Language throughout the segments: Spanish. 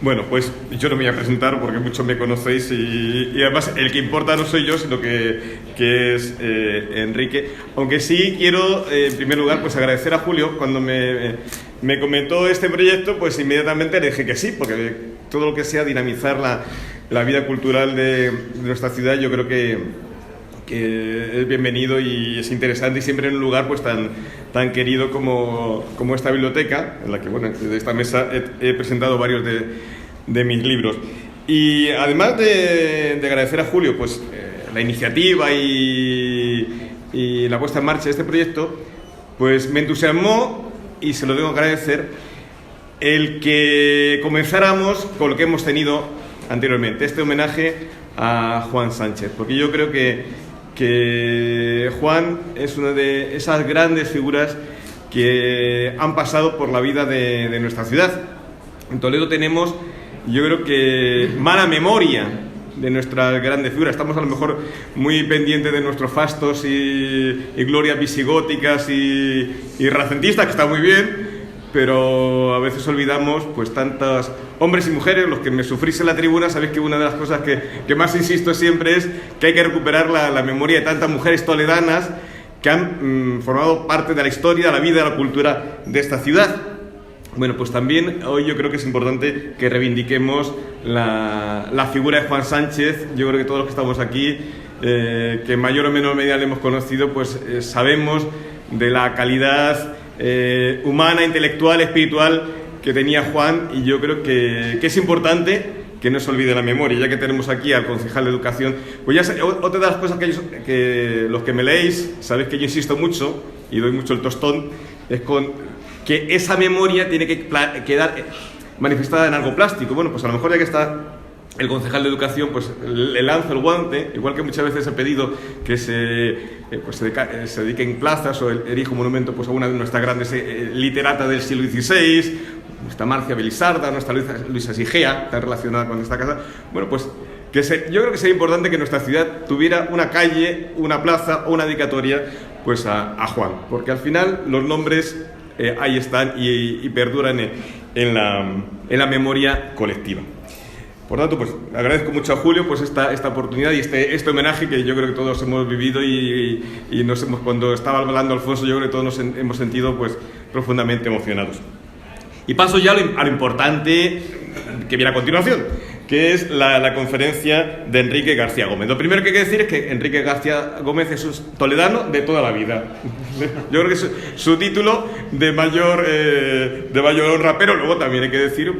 Bueno, pues yo no me voy a presentar porque muchos me conocéis y además el que importa no soy yo, sino que es Enrique. Aunque sí quiero, en primer lugar, pues agradecer a Julio. Cuando me comentó este proyecto, pues inmediatamente le dije que sí, porque todo lo que sea dinamizar la vida cultural de nuestra ciudad, yo creo que es bienvenido y es interesante, y siempre en un lugar pues tan querido como esta biblioteca, en la que, bueno, desde esta mesa he presentado varios de mis libros. Y además de agradecer a Julio pues la iniciativa y la puesta en marcha de este proyecto, pues me entusiasmó, y se lo tengo que agradecer, el que comenzáramos con lo que hemos tenido anteriormente, este homenaje a Juan Sánchez, porque yo creo que Juan es una de esas grandes figuras que han pasado por la vida de nuestra ciudad. En Toledo tenemos, yo creo que, mala memoria de nuestras grandes figuras. Estamos a lo mejor muy pendientes de nuestros fastos y glorias visigóticas y renacentistas, que está muy bien, pero a veces olvidamos pues tantos hombres y mujeres. Los que me sufrís en la tribuna sabéis que una de las cosas que más insisto siempre es que hay que recuperar la memoria de tantas mujeres toledanas que han formado parte de la historia, de la vida, de la cultura de esta ciudad. Bueno, pues también hoy yo creo que es importante que reivindiquemos la figura de Juan Sánchez. Yo creo que todos los que estamos aquí, que en mayor o menor medida le hemos conocido, pues sabemos de la calidad humana, intelectual, espiritual que tenía Juan, y yo creo que es importante que no se olvide la memoria. Ya que tenemos aquí al concejal de Educación, pues ya otra de las cosas que los que me leéis sabéis que yo insisto mucho y doy mucho el tostón, es con que esa memoria tiene que quedar manifestada en algo plástico. Bueno, pues a lo mejor ya que está el concejal de Educación, pues le lanzo el guante, igual que muchas veces he pedido que se dediquen plazas o erijo un monumento pues a una de nuestras grandes literatas del siglo XVI, nuestra Marcia Belisarda, nuestra Luisa Sigea, está relacionada con esta casa. Bueno, pues yo creo que sería importante que nuestra ciudad tuviera una calle, una plaza o una dedicatoria pues a Juan, porque al final los nombres ahí están y perduran en la memoria colectiva. Por tanto, pues agradezco mucho a Julio pues esta oportunidad y este homenaje que yo creo que todos hemos vivido y cuando estaba hablando Alfonso, yo creo que todos nos hemos sentido pues profundamente emocionados. Y paso ya a lo importante que viene a continuación, que es la conferencia de Enrique García Gómez. Lo primero que hay que decir es que Enrique García Gómez es un toledano de toda la vida. Yo creo que es su título de mayor honra, pero luego también hay que decir,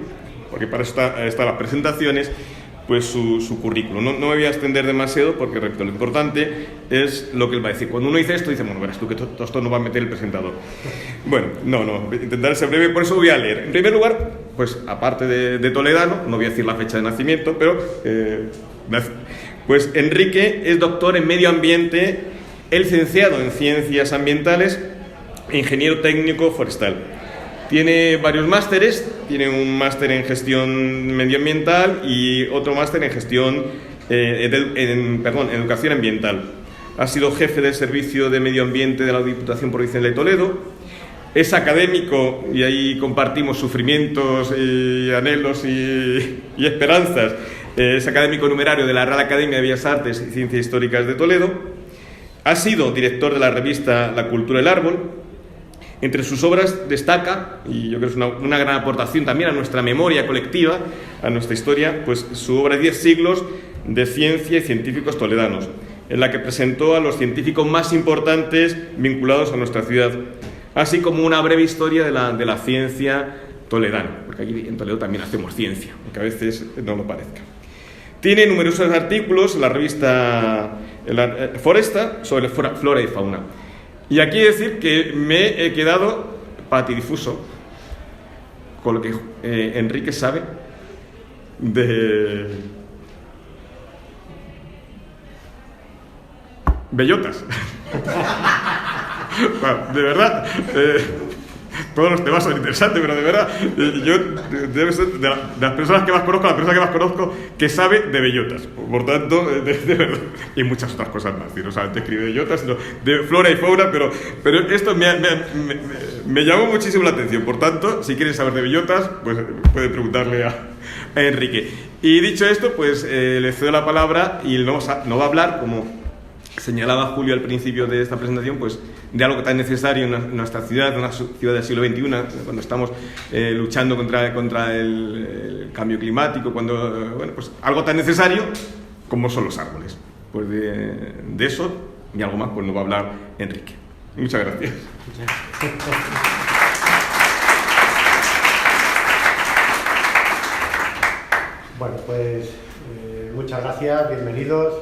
porque para eso están las presentaciones, pues su currículum. No me voy a extender demasiado porque, repito, lo importante es lo que él va a decir. Cuando uno dice esto, dice, bueno, verás tú que todo esto no va a meter el presentador. Bueno, no, intentaré ser breve, por eso voy a leer. En primer lugar, pues aparte de toledano, no voy a decir la fecha de nacimiento, pero pues Enrique es doctor en medio ambiente, es licenciado en ciencias ambientales e ingeniero técnico forestal. Tiene varios másteres, tiene un máster en gestión medioambiental y otro máster en gestión, en educación ambiental. Ha sido jefe del servicio de medio ambiente de la Diputación Provincial de Toledo. Es académico, y ahí compartimos sufrimientos y anhelos y esperanzas. Es académico numerario de la Real Academia de Bellas Artes y Ciencias Históricas de Toledo. Ha sido director de la revista La Cultura del Árbol. Entre sus obras destaca, y yo creo que es una gran aportación también a nuestra memoria colectiva, a nuestra historia, pues su obra 10 siglos de ciencia y científicos toledanos, en la que presentó a los científicos más importantes vinculados a nuestra ciudad, así como una breve historia de la ciencia toledana, porque aquí en Toledo también hacemos ciencia, aunque a veces no lo parezca. Tiene numerosos artículos en la revista Foresta sobre flora y fauna. Y aquí decir que me he quedado patidifuso con lo que Enrique sabe de bellotas. Bueno, de verdad, todos los temas son interesantes, pero de verdad, yo debe ser de las personas que más conozco, la persona que más conozco que sabe de bellotas. Por tanto, de verdad, y muchas otras cosas más. No solamente escribe de bellotas, sino de flora y fauna, pero esto me llamó muchísimo la atención. Por tanto, si quieren saber de bellotas, pues pueden preguntarle a Enrique. Y dicho esto, pues le cedo la palabra y no va a hablar, como señalaba Julio al principio de esta presentación, pues de algo tan necesario en nuestra ciudad, una ciudad del siglo XXI, cuando estamos luchando contra el cambio climático, pues algo tan necesario como son los árboles. Pues de eso y algo más, pues nos va a hablar Enrique. Muchas gracias. Bueno, pues muchas gracias, bienvenidos.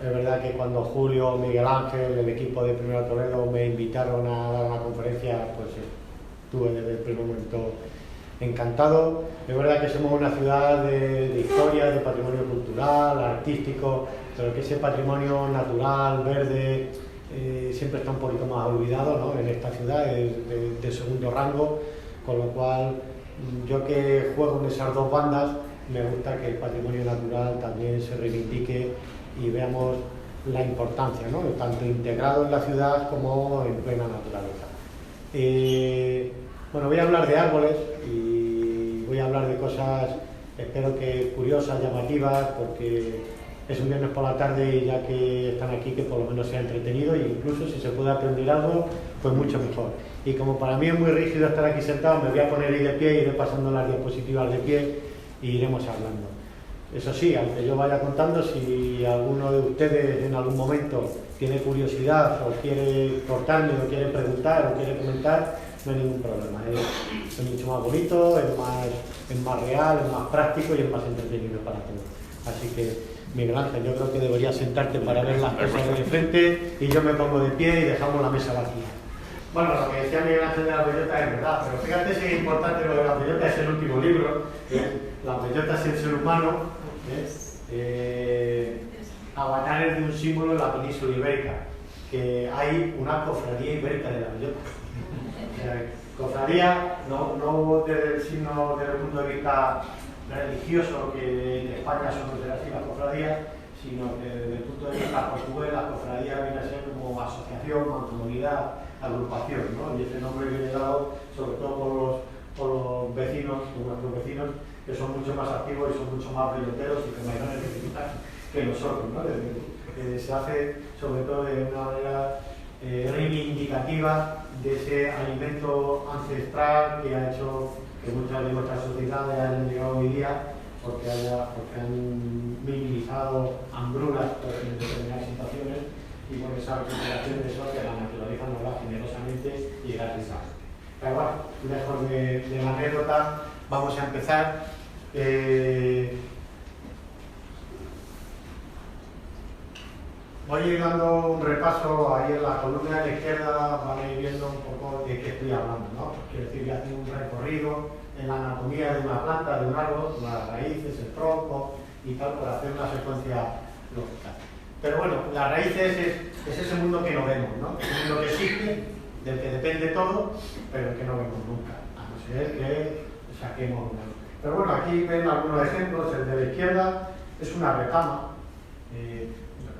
Es verdad que cuando Julio, Miguel Ángel, el equipo de Primero Toledo me invitaron a dar una conferencia, pues estuve desde el primer momento encantado. Es verdad que somos una ciudad de historia, de patrimonio cultural, artístico, pero que ese patrimonio natural, verde, siempre está un poquito más olvidado, ¿no? En esta ciudad, de segundo rango, con lo cual yo que juego en esas dos bandas, me gusta que el patrimonio natural también se reivindique y veamos la importancia, ¿no? Tanto integrado en la ciudad como en plena naturaleza. Bueno, voy a hablar de árboles y voy a hablar de cosas, espero que curiosas, llamativas, porque es un viernes por la tarde y ya que están aquí, que por lo menos sea entretenido, e incluso si se puede aprender algo, pues mucho mejor. Y como para mí es muy rígido estar aquí sentado, me voy a poner ahí de pie, iré pasando las diapositivas de pie y iremos hablando. Eso sí, aunque yo vaya contando, si alguno de ustedes en algún momento tiene curiosidad o quiere cortarme o quiere preguntar o quiere comentar, no hay ningún problema. Es mucho más bonito, es más real, es más práctico y es más entretenido para todos. Así que, Miguel Ángel, yo creo que deberías sentarte para ver las cosas de frente y yo me pongo de pie y dejamos la mesa vacía. Bueno, lo que decía Miguel Ángel de las bellotas es verdad, pero fíjate si es importante lo de las bellotas, es el último libro, las bellotas y el ser humano. Avatares de un símbolo en la península ibérica, que hay una cofradía ibérica de la bellota. Cofradía, no desde el signo, desde el punto de vista religioso, que en España son así las cofradías, sino que desde el punto de vista portugués, la cofradía viene a ser como asociación, mancomunidad, agrupación, ¿no? Y ese nombre viene dado sobre todo por los vecinos, por nuestros vecinos, que son mucho más activos y son mucho más belloteros y con mayores dificultades que nosotros, ¿no? Se hace sobre todo de una manera reivindicativa de ese alimento ancestral que ha hecho que muchas de nuestras sociedades hayan llegado hoy día porque han minimizado hambrunas en determinadas situaciones y por esa recuperación de eso que la naturaleza nos da generosamente y gratuitamente. Pero bueno, lejos de la anécdota, vamos a empezar. Voy a ir dando un repaso ahí en la columna de la izquierda, van a ir viendo un poco de qué estoy hablando, ¿no? Quiero decir, voy a hacer un recorrido en la anatomía de una planta, de un árbol, las raíces, el tronco y tal, para hacer una secuencia lógica. Pero bueno, las raíces es ese mundo que no vemos, ¿no? Es un mundo que existe, del que depende todo, pero que no vemos nunca, a no ser que saquemos una. Pero bueno, aquí ven algunos ejemplos. El de la izquierda es una retama.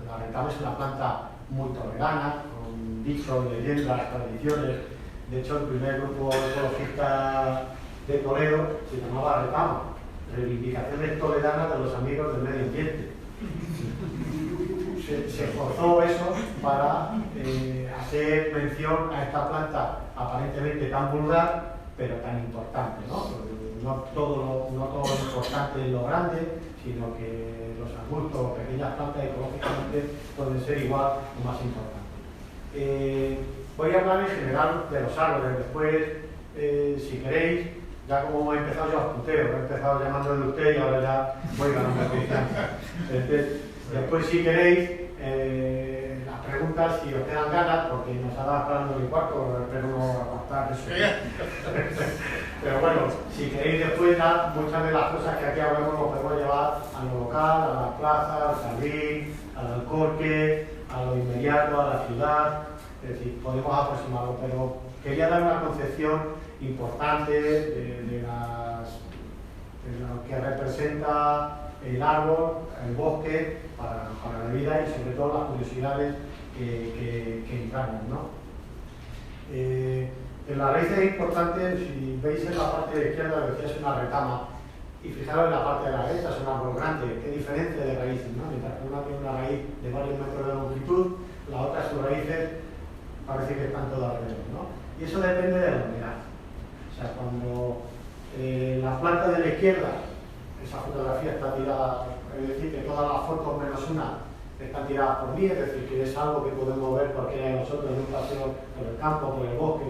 La retama es una planta muy toledana, con dichos, leyendas, tradiciones. De hecho, el primer grupo ecologista de Toledo se llamaba Retama, Reivindicaciones Toledanas de los Amigos del Medio Ambiente. Se forzó eso para hacer mención a esta planta aparentemente tan vulgar, pero tan importante, ¿no? No todo lo importante es lo grande, sino que los arbustos, pequeñas plantas ecológicamente pueden ser igual o más importantes. Voy a hablar en general de los árboles, después, si queréis, ya como he empezado yo a puteo, he empezado llamándole usted y ahora ya voy ganando confianza. Después, si queréis, las preguntas, si os quedan ganas, porque nos ha dado hablando mi cuarto, espero no aportar eso. Pero bueno, si queréis después, muchas de las cosas que aquí hablamos nos podemos llevar a lo local, a la plaza, al jardín, al alcorque, a lo inmediato, a la ciudad. Es decir, podemos aproximarlo, pero quería dar una concepción importante de lo que representa el árbol, el bosque para la vida y sobre todo las curiosidades que entrañan, ¿no? En la raíz es importante, si veis en la parte de izquierda lo que es una retama, y fijaros en la parte de la derecha, es un árbol grande, qué diferencia de raíces, ¿no? Mientras que una tiene una raíz de varios metros de longitud, la otra sus raíces parece que están todas alrededor, ¿no? Y eso depende de la humedad. O sea, cuando la planta de la izquierda, esa fotografía está tirada, es decir, que todas las fotos menos una están tiradas por mí, es decir, que es algo que podemos ver cualquiera de nosotros en un paseo por el campo, por el bosque,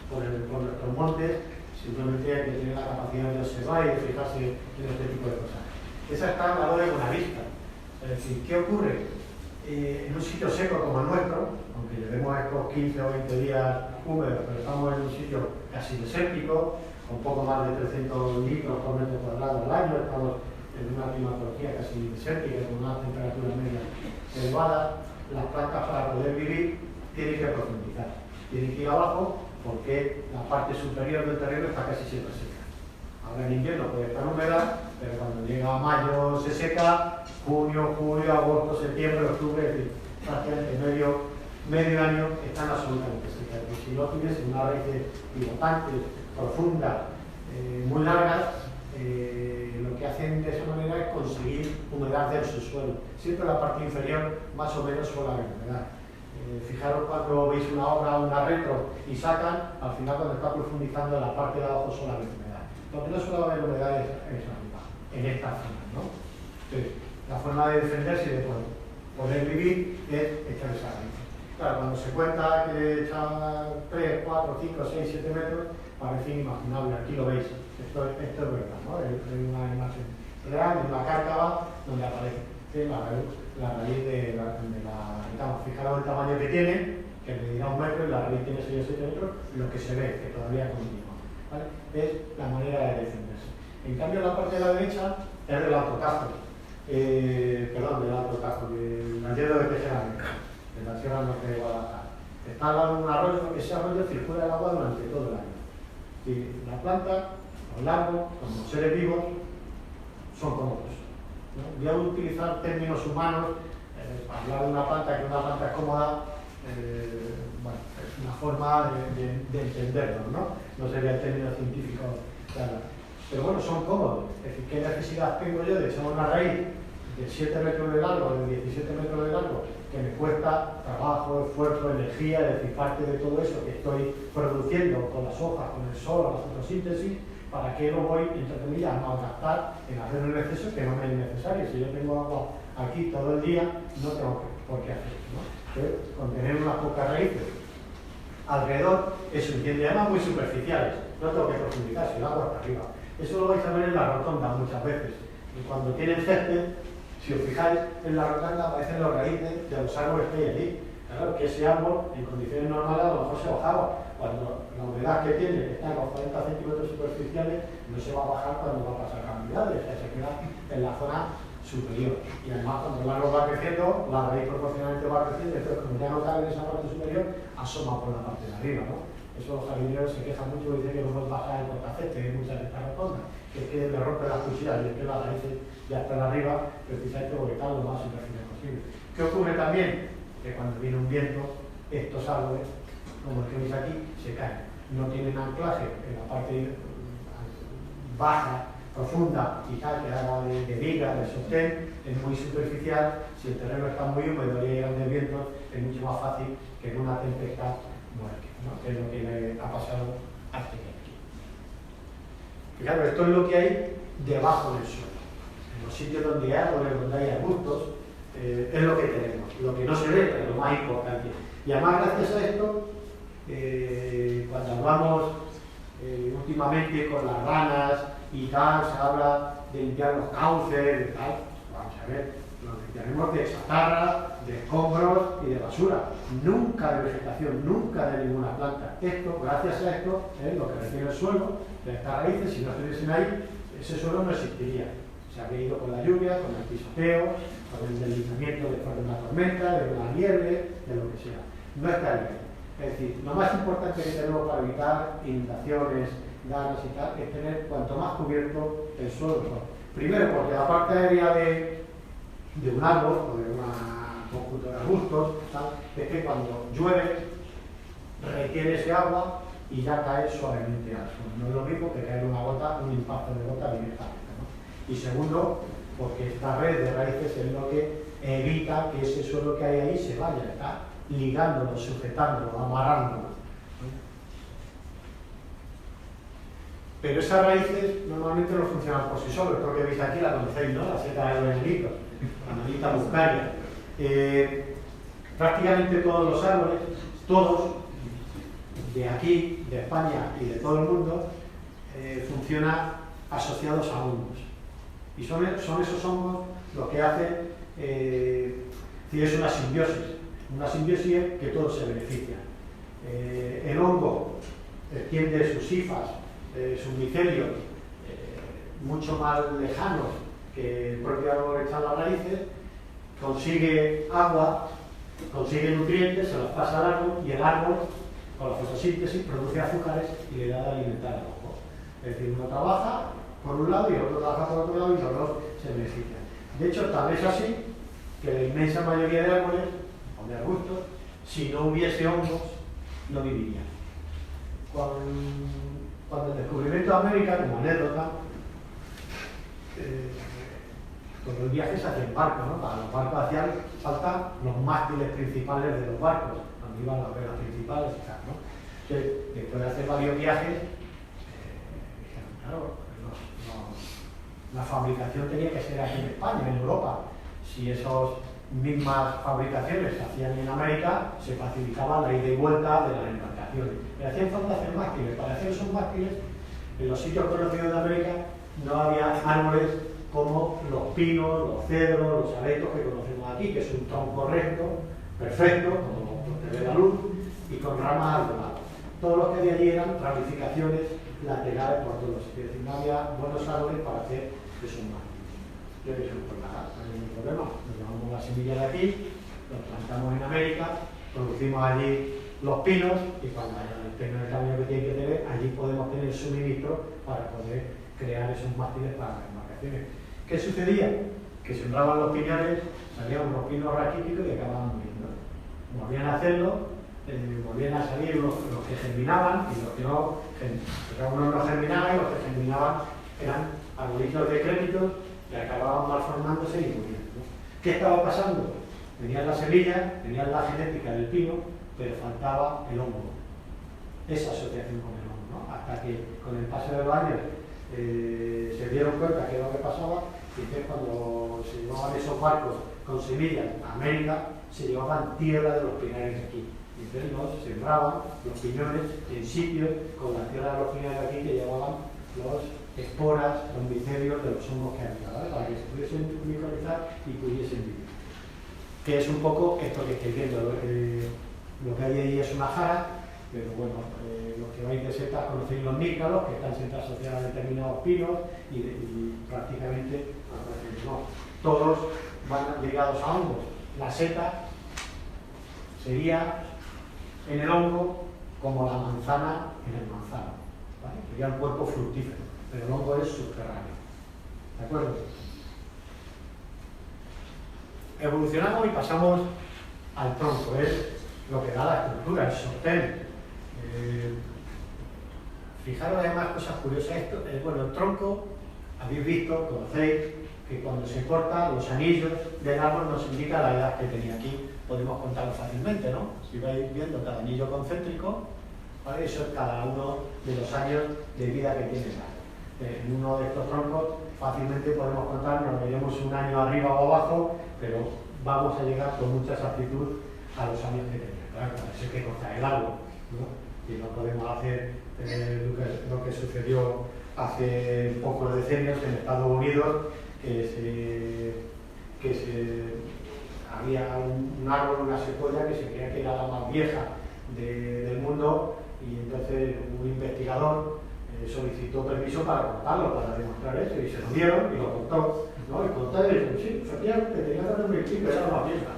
por nuestros montes. Simplemente hay que tener la capacidad de observar y de fijarse en este tipo de cosas. Esa está al lado de Buenavista. Es decir, ¿qué ocurre? En un sitio seco como el nuestro, aunque llevemos estos 15 o 20 días húmedos, pero estamos en un sitio casi desértico, con poco más de 300 litros por metro cuadrado al año, estamos en una climatología casi desértica, con unas temperaturas medias elevadas, las plantas para poder vivir tienen que profundizar, tienen que ir abajo, porque la parte superior del terreno está casi siempre seca. Ahora en invierno puede estar húmeda, pero cuando llega mayo se seca, junio, julio, agosto, septiembre, octubre, es decir, prácticamente medio año están absolutamente secas. Y si no tienes una raíz pivotante, profunda, muy largas, lo que hacen de esa manera es conseguir humedad del subsuelo. Siempre la parte inferior más o menos suele haber humedad. Fijaros cuando veis una obra, una retro y sacan, al final cuando está profundizando en la parte de abajo suele haber humedad. Lo que no suele haber humedad es arriba, en esta zona, ¿no? Entonces, la forma de defenderse y de poder vivir es echar esa raíz. Claro, cuando se cuenta que echan 3, 4, 5, 6, 7 metros, parece inimaginable. Aquí lo veis, esto es verdad, ¿no? Es una imagen real de una cárcava donde aparece la raíz de la retama. Fijaros el tamaño que tiene, que medirá 1 metro y la raíz tiene 6 o 7 metros, lo que se ve, que todavía continúa, ¿vale? Es la manera de defenderse. En cambio, la parte de la derecha es del autotajo, del autotajo, del gallego de Tejeramente, de la Sierra Norte de Guadalajara. Está al lado de un arroyo, ese arroyo circula el agua durante todo el año. Y la planta, los árboles, como seres vivos, son cómodos. ¿No? Voy a utilizar términos humanos para hablar de una planta, que una planta es cómoda, bueno, es una forma de entenderlo, ¿no? No sería el término científico, claro. Pero bueno, son cómodos. Es decir, ¿qué necesidad tengo yo de echar una raíz de 7 metros de largo, de 17 metros de largo, que me cuesta trabajo, esfuerzo, energía, es decir, parte de todo eso que estoy produciendo con las hojas, con el sol, la fotosíntesis? ¿Para qué lo voy, entre comillas, a malgastar en hacer un exceso que no me es necesario? Si yo tengo agua aquí todo el día, no tengo por qué hacerlo, ¿no? Entonces, con tener unas pocas raíces alrededor, eso entiende, además muy superficiales, no tengo que profundizar, si el agua está arriba. Eso lo vais a ver en la rotonda muchas veces. Y cuando tienen césped, si os fijáis, en la rotonda aparecen los raíces de los árboles que hay allí. Claro, que ese árbol, en condiciones normales, a lo mejor se bajaba. Cuando la humedad que tiene, que está en los 40 centímetros superficiales, no se va a bajar cuando va a pasar cantidades, o sea, se queda en la zona superior. Y además, cuando el árbol va creciendo, la raíz proporcionalmente va creciendo, entonces, como ya no cabe en esa parte superior, asoma por la parte de arriba, ¿no? Eso los jardineros se quejan mucho y dicen que no pueden bajar el portacete en muchas de estas rotondas, que es que le rompe las cuchillas y es que las raíces ya están arriba, precisamente porque están lo más superficial posible. ¿Qué ocurre también? Que cuando viene un viento, estos árboles, como el que veis aquí, se caen. No tienen anclaje en la parte baja, profunda y tal, que haga de viga, de sostén, es muy superficial. Si el terreno está muy húmedo y hay grandes vientos, es mucho más fácil que en una tempestad muerte, ¿no? Que es lo que le ha pasado a este aquí. Claro, esto es lo que hay debajo del suelo. En los sitios donde hay árboles, donde hay arbustos, es lo que tenemos, lo que no se ve, pero lo más importante. Y además, gracias a esto, cuando hablamos últimamente con las ranas y tal, se habla de limpiar los cauces, de tal, vamos a ver, lo limpiaremos de chatarra, de escombros y de basura, nunca de vegetación, nunca de ninguna planta. Esto, gracias a esto, lo que recibe el suelo, de estas raíces, si no estuviesen ahí, ese suelo no existiría. Se habría ido con la lluvia, con el pisoteo, con el deslizamiento después de una tormenta, de una nieve, de lo que sea. No está ahí. Es decir, lo más importante que tenemos para evitar inundaciones, ganas y tal, es tener cuanto más cubierto el suelo mejor. Primero, porque la parte aérea de un árbol o de un conjunto de arbustos, tal, es que cuando llueve retiene ese agua y ya cae suavemente al suelo. No es lo mismo que caer una gota, un impacto de gota directamente, ¿no? Y segundo, porque esta red de raíces es lo que evita que ese suelo que hay ahí se vaya, está ligándolo, sujetándolo, amarrándolo. Pero esas raíces normalmente no funcionan por sí solos. Esto que veis aquí la conocéis, ¿no? La seta de los angelitos, la manita muscaria. Prácticamente todos los árboles, todos, de aquí, de España y de todo el mundo, funcionan asociados a hongos. Y son esos hongos los que hacen, si es una simbiosis es que todos se benefician. El hongo tiende sus hifas, sus micelios, mucho más lejanos que el propio árbol echa las raíces, consigue agua, consigue nutrientes, se los pasa al árbol y el árbol, con la fotosíntesis, produce azúcares y le da de alimentar al hongo. Es decir, uno trabaja por un lado y el otro trabaja por otro lado y los dos se benefician. De hecho, tal vez así que la inmensa mayoría de árboles o de arbustos, si no hubiese hongos, no vivirían. Cuando el descubrimiento de América, como anécdota, pues los viajes se hacían en barco, ¿no? Para los barcos hacían falta los mástiles principales de los barcos, donde iban las velas principales y tal, ¿no? Entonces, después de hacer varios viajes, dijeron, claro, la fabricación tenía que ser aquí en España, en Europa. Si esas mismas fabricaciones se hacían en América, se facilitaba la ida y vuelta de las embarcaciones. Le hacían falta hacer mástiles. Para hacer esos mástiles, en los sitios conocidos de América no había árboles como los pinos, los cedros, los abetos que conocemos aquí, que es un tronco recto, perfecto, como te ve la luz, y con ramas al lado. Todos los que de allí eran ramificaciones laterales por todos los sitios. Es decir, no había buenos árboles para hacer esos mástiles. Yo dije, pues nada, no hay ningún problema. Nos llevamos la semilla de aquí, los plantamos en América, producimos allí los pinos y cuando tengan el tamaño que tienen que tener, allí podemos tener suministro para poder crear esos mástiles para las embarcaciones. ¿Qué sucedía? Que sembraban los piñones, salían unos pinos raquíticos y acababan muriendo. Volvían a hacerlo, volvían a salir los que germinaban y los que no, unos no germinaban y los que germinaban eran arbolitos decrépitos que acababan malformándose y muriendo. ¿Qué estaba pasando? Tenían la semilla, tenían la genética del pino, pero faltaba el hongo. Esa asociación con el hongo, ¿no? Hasta que con el paso de los años se dieron cuenta que era lo que pasaba y que cuando se llevaban esos barcos con semillas a América, se llevaban tierra de los pinares aquí. Y entonces nos sembraban los piñones en sitios con la tierra de los pinares aquí que llevaban los esporas, los micelios de los hongos que había, ¿vale? Para que se pudiesen micronizar y pudiesen vivir. Que es un poco esto que estáis viendo. Lo que hay ahí es una jara, pero bueno, los que vais de setas conocéis los nícalos, que están siempre asociados a determinados pinos y prácticamente, no, todos van ligados a hongos. La seta sería en el hongo como la manzana en el manzano, ¿vale? Sería un cuerpo fructífero, pero el hongo es subterráneo. ¿De acuerdo? Evolucionamos y pasamos al tronco, es lo que da la estructura, el sostén. Fijaros además cosas curiosas. Esto, bueno, el tronco, habéis visto, conocéis, que cuando se corta los anillos del árbol nos indica la edad que tenía aquí. Podemos contarlo fácilmente, ¿no? Si vais viendo cada anillo concéntrico, ¿vale? Eso es cada uno de los años de vida que tiene el árbol. En uno de estos troncos fácilmente podemos contar, nos veremos un año arriba o abajo, pero vamos a llegar con mucha exactitud a los años que tenía. Claro, para eso hay que cortar el árbol, ¿no? Y no podemos hacer lo que sucedió hace pocos decenios en Estados Unidos, había un árbol, una secuoya que se creía que era la más vieja del mundo y entonces un investigador solicitó permiso para cortarlo, para demostrar eso y se lo dieron y lo cortó, ¿no? Y cortó y dijo, sí, efectivamente tenía que hacer un pico, era la más vieja.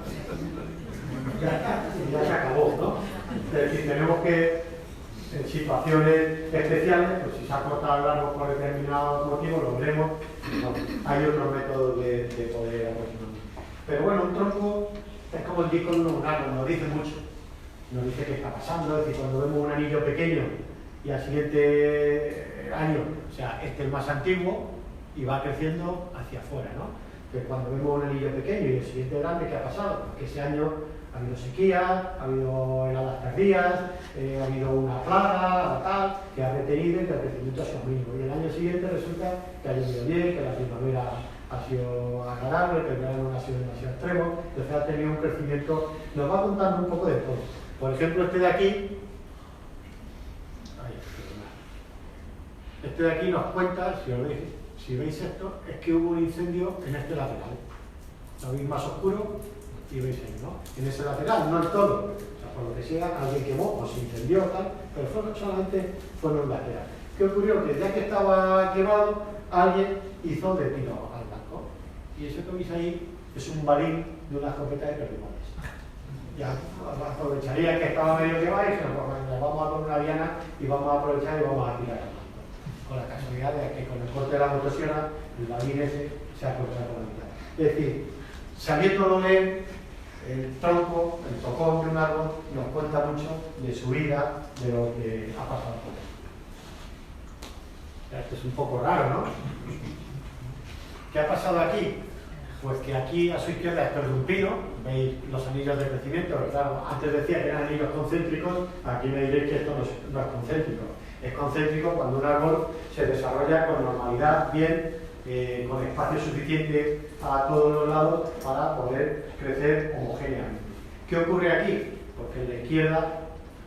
ya se acabó, ¿no? Es decir, tenemos que, en situaciones especiales, pues si se ha cortado el árbol por determinado motivo, lo veremos, no, hay otros métodos de poder aproximarnos. Pero bueno, un tronco es como el disco de un árbol, nos dice mucho, nos dice qué está pasando, es decir, cuando vemos un anillo pequeño y al siguiente año, o sea, este es el más antiguo y va creciendo hacia afuera, ¿no? Que cuando vemos un anillo pequeño y el siguiente grande, ¿qué ha pasado? Porque ese año ha habido sequía, ha habido heladas tardías, ha habido una plaga o tal, que ha retenido y que el crecimiento ha sido mínimo. Y el año siguiente resulta que ha llovido bien, que la primavera ha sido agradable, que el verano no ha sido demasiado extremo, entonces ha tenido un crecimiento, nos va contando un poco de todo. Por ejemplo, este de aquí, nos cuenta, si veis esto, es que hubo un incendio en este lateral. Lo veis más oscuro y veis ahí, ¿no? En ese lateral, no en todo. O sea, por lo que sea, alguien quemó o se incendió tal, pero solamente fue en un lateral. ¿Qué ocurrió? Que ya que estaba quemado, alguien hizo de tiro al blanco. Y eso que veis ahí es un balín de una escopeta de perdigones. Ya aprovecharía que estaba medio quemado y dijeron, pues vamos a poner una diana y vamos a aprovechar y vamos a tirar al blanco. Con la casualidad de que con el corte de la motosierra, el balín ese se ha cortado por la mitad. Es decir, sabiéndolo leer, el tronco, el tocón de un árbol, nos cuenta mucho de su vida, de lo que ha pasado por él. Esto es un poco raro, ¿no? ¿Qué ha pasado aquí? Pues que aquí a su izquierda esto es un pino, veis los anillos de crecimiento, pero claro, antes decía que eran anillos concéntricos, aquí me diréis que esto no es concéntrico. Es concéntrico cuando un árbol se desarrolla con normalidad, bien, con espacio suficiente a todos los lados para poder crecer homogéneamente. ¿Qué ocurre aquí? Porque en la izquierda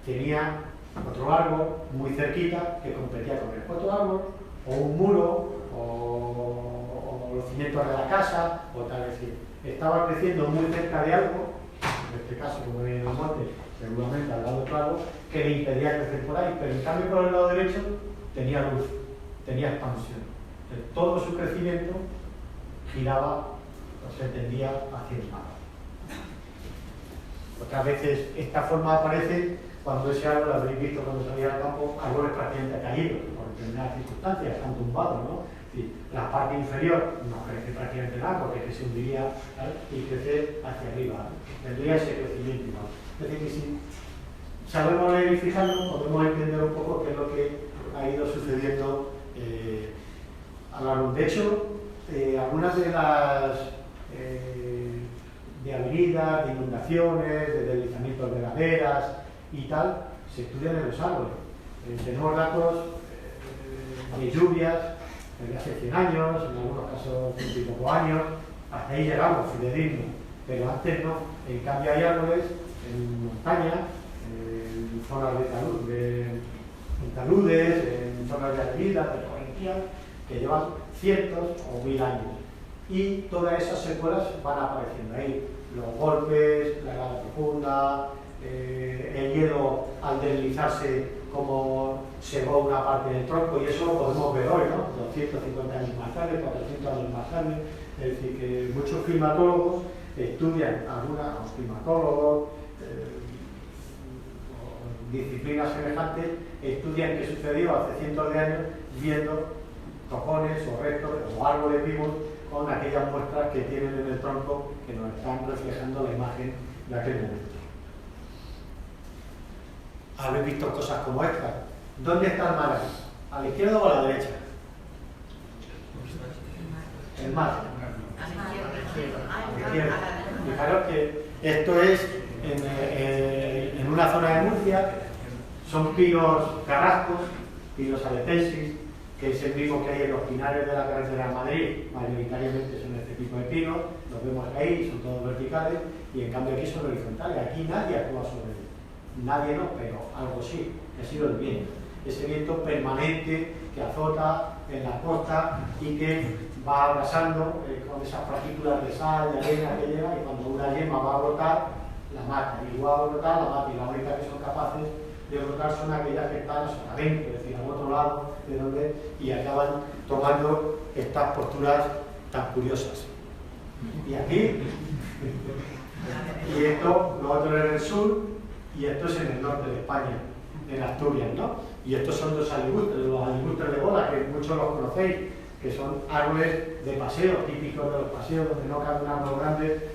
tenía otro árbol muy cerquita que competía con el otro árbol, o un muro, o los cimientos de la casa, o tal, es decir, estaba creciendo muy cerca de algo, en este caso, como viene en el monte, seguramente al lado de otro árbol, que le impedía crecer por ahí, pero en cambio por el lado derecho tenía luz, tenía expansión. Entonces, todo su crecimiento giraba o se tendía hacia el mar. Otras veces esta forma aparece cuando ese árbol, habréis visto cuando salía al campo, árboles prácticamente caídos, por determinadas circunstancias, están tumbados, ¿no? Es decir, la parte inferior no crece prácticamente nada porque se hundiría, ¿vale? Y crece hacia arriba, tendría ese crecimiento igual. Es decir, que si sabemos leer y fijarnos, podemos entender un poco qué es lo que ha ido sucediendo al árbol. De hecho, algunas de las de avenidas, de inundaciones, de deslizamientos de laderas y tal, se estudian en los árboles. Tenemos datos de lluvias desde hace 100 años, en algunos casos 20 y poco años, hasta ahí llegamos, fidedigno, pero antes no. En cambio hay árboles en montaña, en zonas en taludes, en zonas de avenidas, de correntías, que llevan cientos o 1000 años. Y todas esas secuelas van apareciendo ahí. Los golpes, la helada profunda, el hielo al deslizarse como segó una parte del tronco, y eso lo podemos ver hoy, ¿no? 250 años más tarde, 400 años más tarde. Es decir, que muchos climatólogos estudian, algunos climatólogos, disciplinas semejantes, estudian qué sucedió hace cientos de años viendo tocones o restos o árboles vivos con aquellas muestras que tienen en el tronco que nos están reflejando la imagen de aquel momento. Habéis visto cosas como esta. ¿Dónde está el mar? ¿A la izquierda o a la derecha? El mar. A la izquierda. Fijaros que esto es en una zona de Murcia, son pinos carrascos, pinos aletensis, que es el mismo que hay en los pinares de la carretera de Madrid, mayoritariamente son este tipo de pinos, los vemos ahí, son todos verticales, y en cambio aquí son horizontales. Aquí nadie actúa sobre ellos. Nadie no, pero algo sí, que ha sido el viento. Ese viento permanente que azota en la costa y que va abrasando con esas partículas de sal, de arena que lleva, y cuando una yema va a brotar, la mata. Y va a brotar, la mata, y las únicas que son capaces de brotar son aquellas que están adentro, es decir, al otro lado de donde, y acaban tomando estas posturas tan curiosas. Y aquí Y esto, lo otro es en el sur, y esto es en el norte de España, en Asturias, ¿no? Y estos son los aligustres de bola, que muchos los conocéis, que son árboles de paseo, típicos de los paseos, donde no cabe un árbol grande,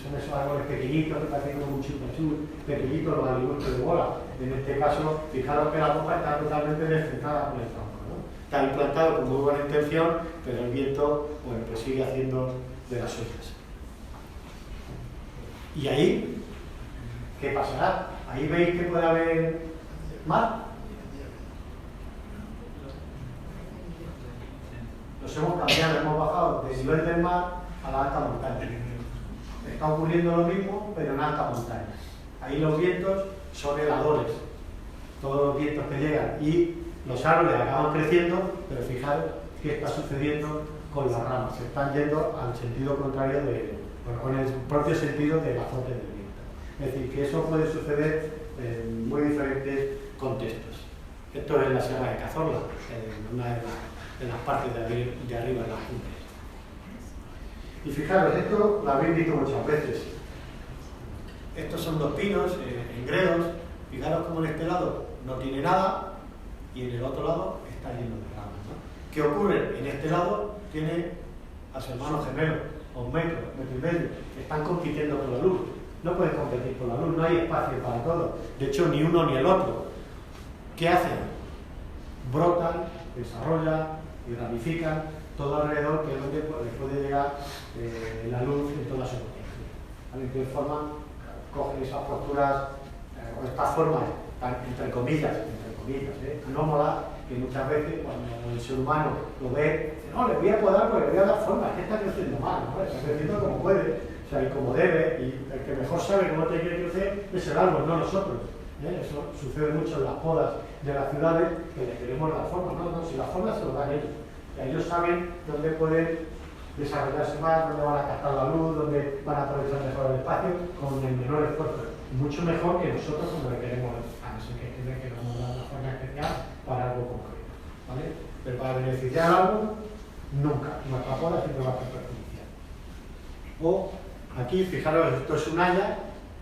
son esos árboles pequeñitos, que parecen como un chupachú, pequeñitos, los aligustres de bola. En este caso, fijaros que la copa está totalmente descentrada por el tronco, ¿no? Está implantado con muy buena intención, pero el viento pues sigue haciendo de las suyas. Y ahí, ¿qué pasará? Ahí veis que puede haber mar. Nos hemos cambiado, hemos bajado del nivel del mar a la alta montaña. Está ocurriendo lo mismo, pero en alta montaña. Ahí los vientos son heladores, todos los vientos que llegan, y los árboles acaban creciendo, pero fijaros qué está sucediendo con las ramas. Se están yendo al sentido contrario con el propio sentido del azote del viento. Es decir, que eso puede suceder en muy diferentes contextos. Esto es la Sierra de Cazorla, en una de las partes de arriba de las cumbres. Y fijaros, esto lo habéis visto muchas veces. Estos son dos pinos en gredos. Fijaros cómo en este lado no tiene nada y en el otro lado está lleno de ramas, ¿no? ¿Qué ocurre? En este lado tiene a su hermano gemelo, a 1 metro, 1,5 metros, que están compitiendo por la luz. No pueden competir por la luz, no hay espacio para todos. De hecho, ni uno ni el otro. ¿Qué hacen? Brotan, desarrollan y ramifican todo alrededor, que es donde puede llegar la luz en toda su potencia. ¿Vale? De forma, cogen esas posturas o estas formas, entre comillas, anómalas, que muchas veces cuando el ser humano lo ve, dice, no, le voy a podar porque le voy a dar forma, es que está creciendo mal, ¿no? Está creciendo como puede, o sea, y como debe, y el que mejor sabe cómo tiene que crecer es el árbol, no nosotros. Eso sucede mucho en las podas de las ciudades, que les queremos dar forma, no, si las formas se lo dan ellos. Ellos saben dónde pueden desarrollarse más, dónde van a captar la luz, dónde van a aprovechar mejor el espacio con el menor esfuerzo. Mucho mejor que nosotros cuando le queremos, a no ser que queremos dar una forma especial para algo concreto, ¿vale? Pero para beneficiar algo, nunca. Nuestra poda siempre va a ser perjudicial. O aquí, fijaros, esto es un haya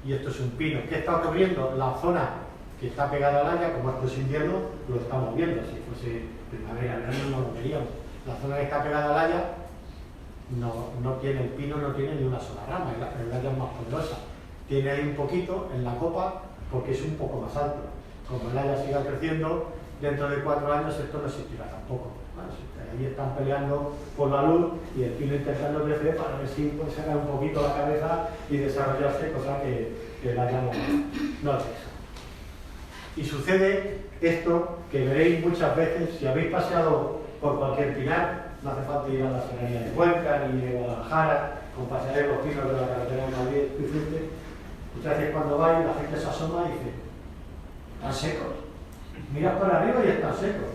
y esto es un pino. ¿Qué está ocurriendo? La zona que está pegada al haya, como esto es invierno, lo estamos viendo. Si fuese primavera, verano, no lo veríamos. La zona que está pegada al haya no tiene, el pino no tiene ni una sola rama, el haya es más poderosa. Tiene ahí un poquito en la copa porque es un poco más alto. Como el haya siga creciendo, dentro de 4 años esto no existirá tampoco. Bueno, ahí están peleando por la luz y el pino intentando crecer para ver si puede sacar un poquito la cabeza y desarrollarse, cosa que el haya no deja. Y sucede esto que veréis muchas veces, si habéis paseado por cualquier pinar, no hace falta ir a la Serranía de Cuenca ni de Guadalajara, con pasear los pinos de la carretera de Madrid y frente. Muchas veces cuando vais, la gente se asoma y dice, están secos. Miras para arriba y están secos.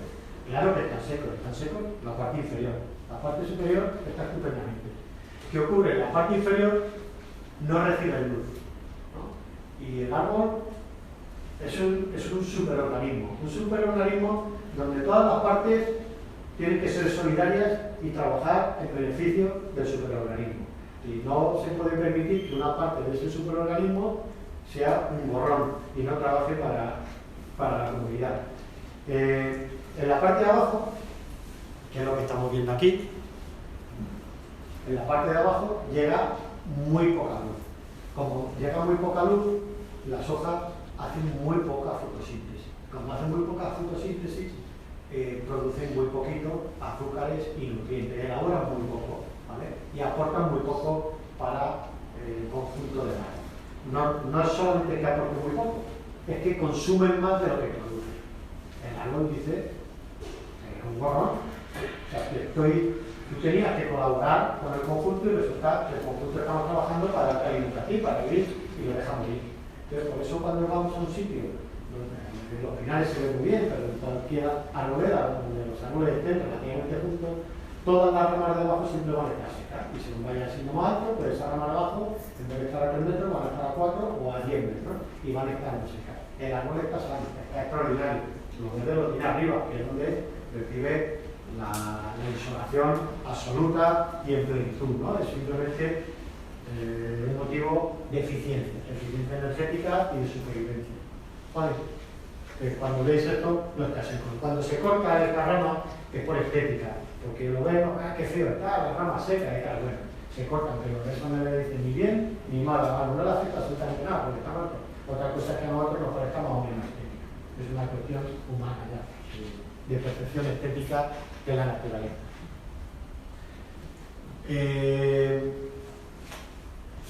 Claro que están secos la parte inferior. La parte superior está estupendamente. ¿Qué ocurre? La parte inferior no recibe luz, ¿no? Y el árbol es un superorganismo. Un superorganismo donde todas las partes tienen que ser solidarias y trabajar en beneficio del superorganismo. Y no se puede permitir que una parte de ese superorganismo sea un borrón y no trabaje para la comunidad. En la parte de abajo, que es lo que estamos viendo aquí, en la parte de abajo llega muy poca luz. Como llega muy poca luz, las hojas hacen muy poca fotosíntesis. Como hacen muy poca fotosíntesis, producen muy poquito azúcares y nutrientes, elaboran muy poco, ¿vale? Y aportan muy poco para el conjunto de árbol. No es solamente que aporten muy poco, es que consumen más de lo que producen. El árbol dice, es un borrón, o sea, que tú tenías que colaborar con el conjunto y resulta que el conjunto estamos trabajando para darte alimentación, para vivir, y lo deja morir. Entonces, por eso cuando vamos a un sitio, en los finales se ve muy bien, pero en cualquier arboleda, donde los árboles estén relativamente juntos, todas las ramas de abajo siempre van a estar secas. Y según vaya siendo más alto, pues esa rama de abajo, en vez de estar a 3 metros, van a estar a 4 o a 10 metros, y van a estar muy secas. El árbol está sano, está extraordinario. Los verdes lo tiene arriba, que es donde recibe la insolación absoluta y en plenitud, ¿no? Es simplemente un motivo de eficiencia energética y de supervivencia. ¿Vale? Cuando veis esto, no está seco. Cuando se corta esta rama es por estética, porque lo vemos, qué feo está, la rama seca, y claro, bueno, se cortan, pero eso no le dice ni bien ni mal, no le afecta absolutamente nada, porque está muerto. Otra cosa es que a nosotros nos parezca más o menos estética. Es una cuestión humana ya, de percepción estética de la naturaleza.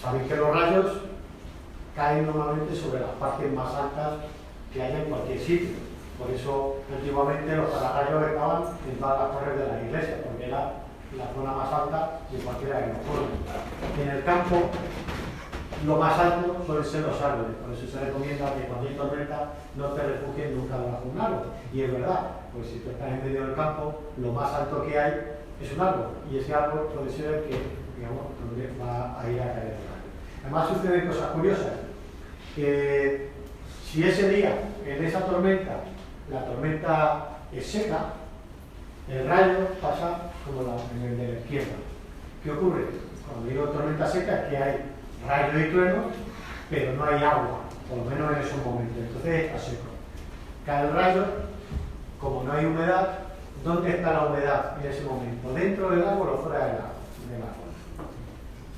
Sabéis que los rayos caen normalmente sobre las partes más altas que hay en cualquier sitio. Por eso, antiguamente, los pararrayos estaban en todas las torres de la iglesia, porque era la zona más alta de cualquiera de los pueblos. En el campo, lo más alto suelen ser los árboles. Por eso se recomienda que cuando hay tormenta no te refugies nunca debajo de un árbol. Y es verdad, pues si tú estás en medio del campo, lo más alto que hay es un árbol. Y ese árbol puede ser el que, digamos, donde va a ir a caer el rayo. Además, suceden cosas curiosas. Que si ese día, en esa tormenta, la tormenta es seca, el rayo pasa como en el de la izquierda. ¿Qué ocurre? Cuando digo tormenta seca es que hay rayos y truenos, pero no hay agua, por lo menos en esos momentos. Entonces está seco. Cae el rayo, como no hay humedad, ¿dónde está la humedad en ese momento? ¿Dentro del agua o fuera del agua?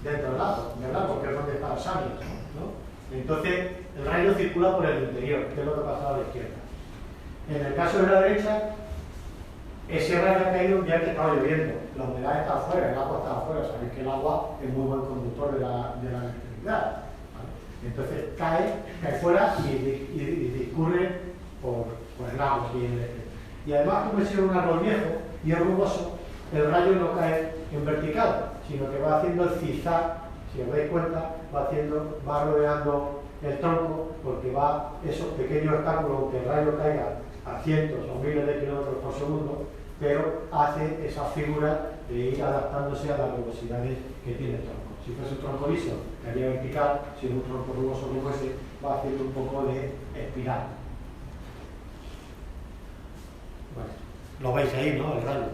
Dentro del agua, porque es donde están los sabios, ¿no? Entonces el rayo circula por el interior, que es lo que pasa a la izquierda. En el caso de la derecha, ese rayo ha caído un día que estaba lloviendo, la humedad está afuera, el agua está afuera, sabéis que el agua es muy buen conductor de la electricidad, ¿vale? Entonces cae fuera y discurre por el agua y además, como es un árbol viejo y es rugoso, el rayo no cae en vertical, sino que va haciendo el zigzag, si os dais cuenta, va rodeando el tronco, porque va esos pequeños obstáculos, aunque el rayo caiga a cientos o miles de kilómetros por segundo, pero hace esa figura de ir adaptándose a las rugosidades que tiene el tronco. Si fuese un tronco liso, caería vertical; si es un tronco rugoso como ese, va haciendo un poco de espiral. Bueno, lo veis ahí, ¿no? El rayo.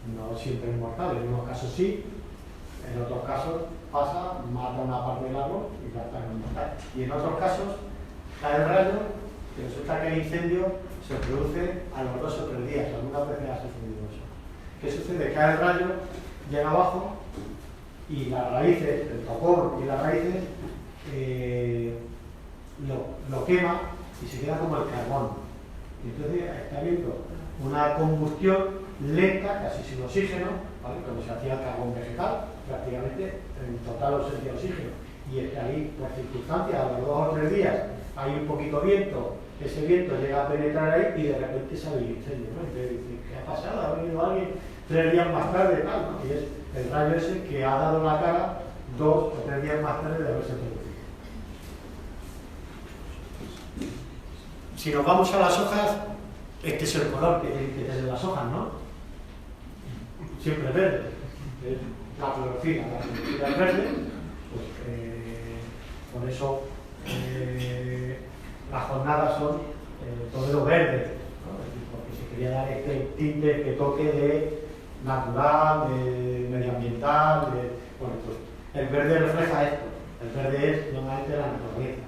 No siempre es mortal, en unos casos sí, en otros casos pasa, mata una parte del árbol y ya está mortal. Y en otros casos cae el rayo y resulta que el incendio se produce a los 2 o 3 días. Algunas veces ha sucedido eso. ¿Qué sucede? Cae el rayo, llega abajo y las raíces, el tocón y las raíces lo quema y se queda como el carbón. Y entonces está habiendo una combustión lenta, casi sin oxígeno, ¿vale? Como se hacía el carbón vegetal, prácticamente en total ausencia de oxígeno. Y es que ahí, por circunstancias, a los 2 o 3 días hay un poquito viento, ese viento llega a penetrar ahí y de repente sale el incendio, ¿no? Entonces dice, ¿qué ha pasado? ¿Ha venido alguien 3 días más tarde? Tal, ¿no? Y es el rayo ese que ha dado la cara 2 o 3 días más tarde de haberse producido. Si nos vamos a las hojas, este es el color que tienen las hojas, ¿no? Siempre verde. La clorofila es verde, pues por eso las jornadas son todo verde, ¿no? Porque se quería dar este tinte, este toque de natural, de medioambiental, bueno, pues el verde refleja esto. El verde es normalmente la naturaleza.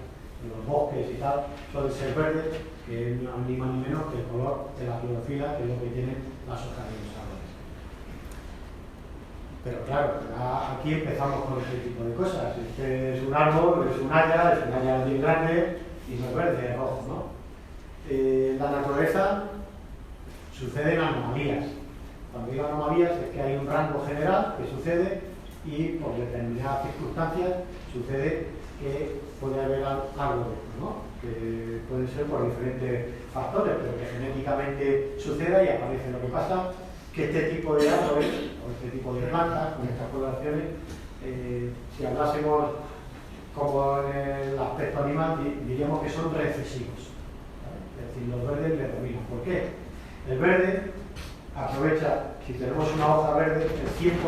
Los bosques y tal suelen ser verdes, que es ni más ni menos que el color de la clorofila, que es lo que tienen las hojas de los árboles. Pero claro, aquí empezamos con este tipo de cosas. Este es un árbol, es un haya bien grande y no es verde, es rojo, ¿no? La naturaleza suceden anomalías. Cuando digo anomalías es que hay un rango general que sucede y por determinadas circunstancias sucede que puede haber algo de esto, ¿no? Que puede ser por diferentes factores, pero que genéticamente suceda y aparece. Lo que pasa que este tipo de árboles o este tipo de plantas con estas coloraciones, si hablásemos como en el aspecto animal, diríamos que son recesivos, ¿vale? Es decir, los verdes le dominan. ¿Por qué? El verde aprovecha, si tenemos una hoja verde, el 100%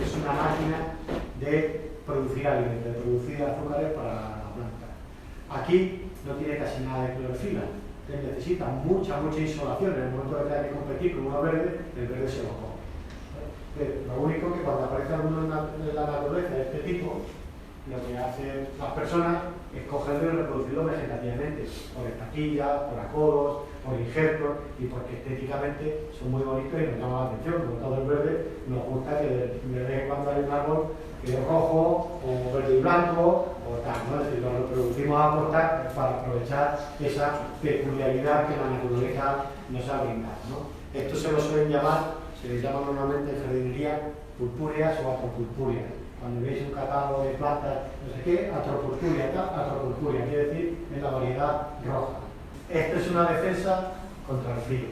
es una máquina de producir alimentos, de producir azúcares para la planta. Aquí no tiene casi nada de clorofila, necesita mucha insolación. En el momento que tenga que competir con uno verde, el verde se lo come. Lo único que cuando aparece alguno en la naturaleza de este tipo, lo que hacen las personas es cogerlo y reproducirlo vegetativamente, por estaquillas, por acodos, por injertos, y porque estéticamente son muy bonitos y nos llaman la atención. Como todo el verde, nos gusta que de vez en cuando hay un árbol que es rojo, o verde y blanco, o tal, ¿no? Es decir, lo reproducimos a costa para aprovechar esa peculiaridad que la naturaleza nos ha brindado, ¿no? Esto se lo suelen llamar, se les llama normalmente en jardinería purpúreas o atropurpúreas. Cuando veis un catálogo de plantas, no sé qué, atropurpurea, atropurpurea, quiere decir en la variedad roja. Esto es una defensa contra el frío.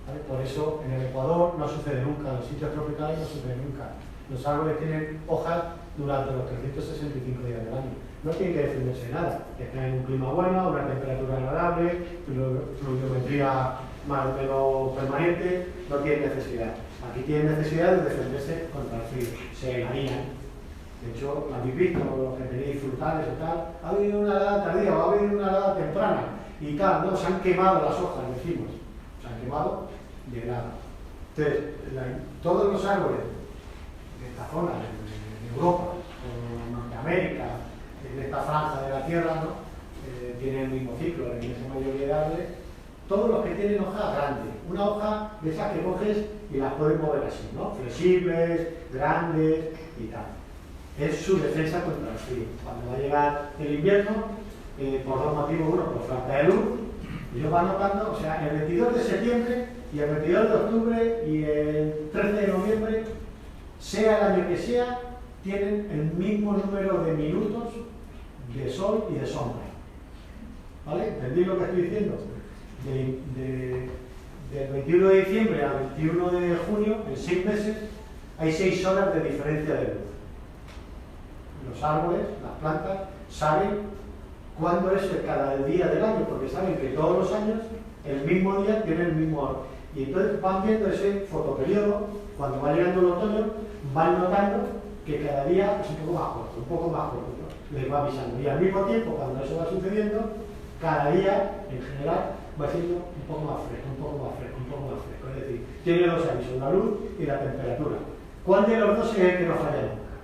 ¿Vale? Por eso en el Ecuador no sucede nunca, en los sitios tropicales no sucede nunca. Los árboles tienen hojas durante los 365 días del año. No tienen que defenderse de nada. Están en un clima bueno, una temperatura agradable, pluviometría más o menos permanente, no tienen necesidad. Aquí tienen necesidad de defenderse contra el frío, se enharinan. De hecho, habéis visto los que tenéis frutales y tal, ha habido una edad tardía o ha habido una edad temprana y tal, ¿no? Se han quemado las hojas, decimos, se han quemado de grado. Entonces, todos los árboles de esta zona, de Europa, o Norteamérica, en esta franja de la Tierra, ¿no? Tienen el mismo ciclo, la inmensa mayoría de árboles. Todos los que tienen hojas grandes, una hoja de esas que coges y las puedes mover así, ¿no? Flexibles, grandes y tal. Es su defensa contra el frío. Cuando va a llegar el invierno, por dos motivos, uno, por falta de luz, ellos van notando, o sea, el 22 de septiembre y el 22 de octubre y el 13 de noviembre, sea el año que sea, tienen el mismo número de minutos de sol y de sombra. ¿Vale? ¿Entendéis lo que estoy diciendo? Del 21 de diciembre al 21 de junio, en 6 meses, hay 6 horas de diferencia de luz. Los árboles, las plantas, saben cuándo es cada día del año, porque saben que todos los años el mismo día tiene el mismo hora. Y entonces van viendo ese fotoperiodo, cuando va llegando el otoño, van notando que cada día es un poco más corto, ¿no? Les va avisando. Y al mismo tiempo, cuando eso va sucediendo, cada día, en general, va siendo un poco más fresco, un poco más fresco, un poco más fresco. Es decir, tiene dos avisos, la luz y la temperatura. ¿Cuál de los dos es el que no falla nunca?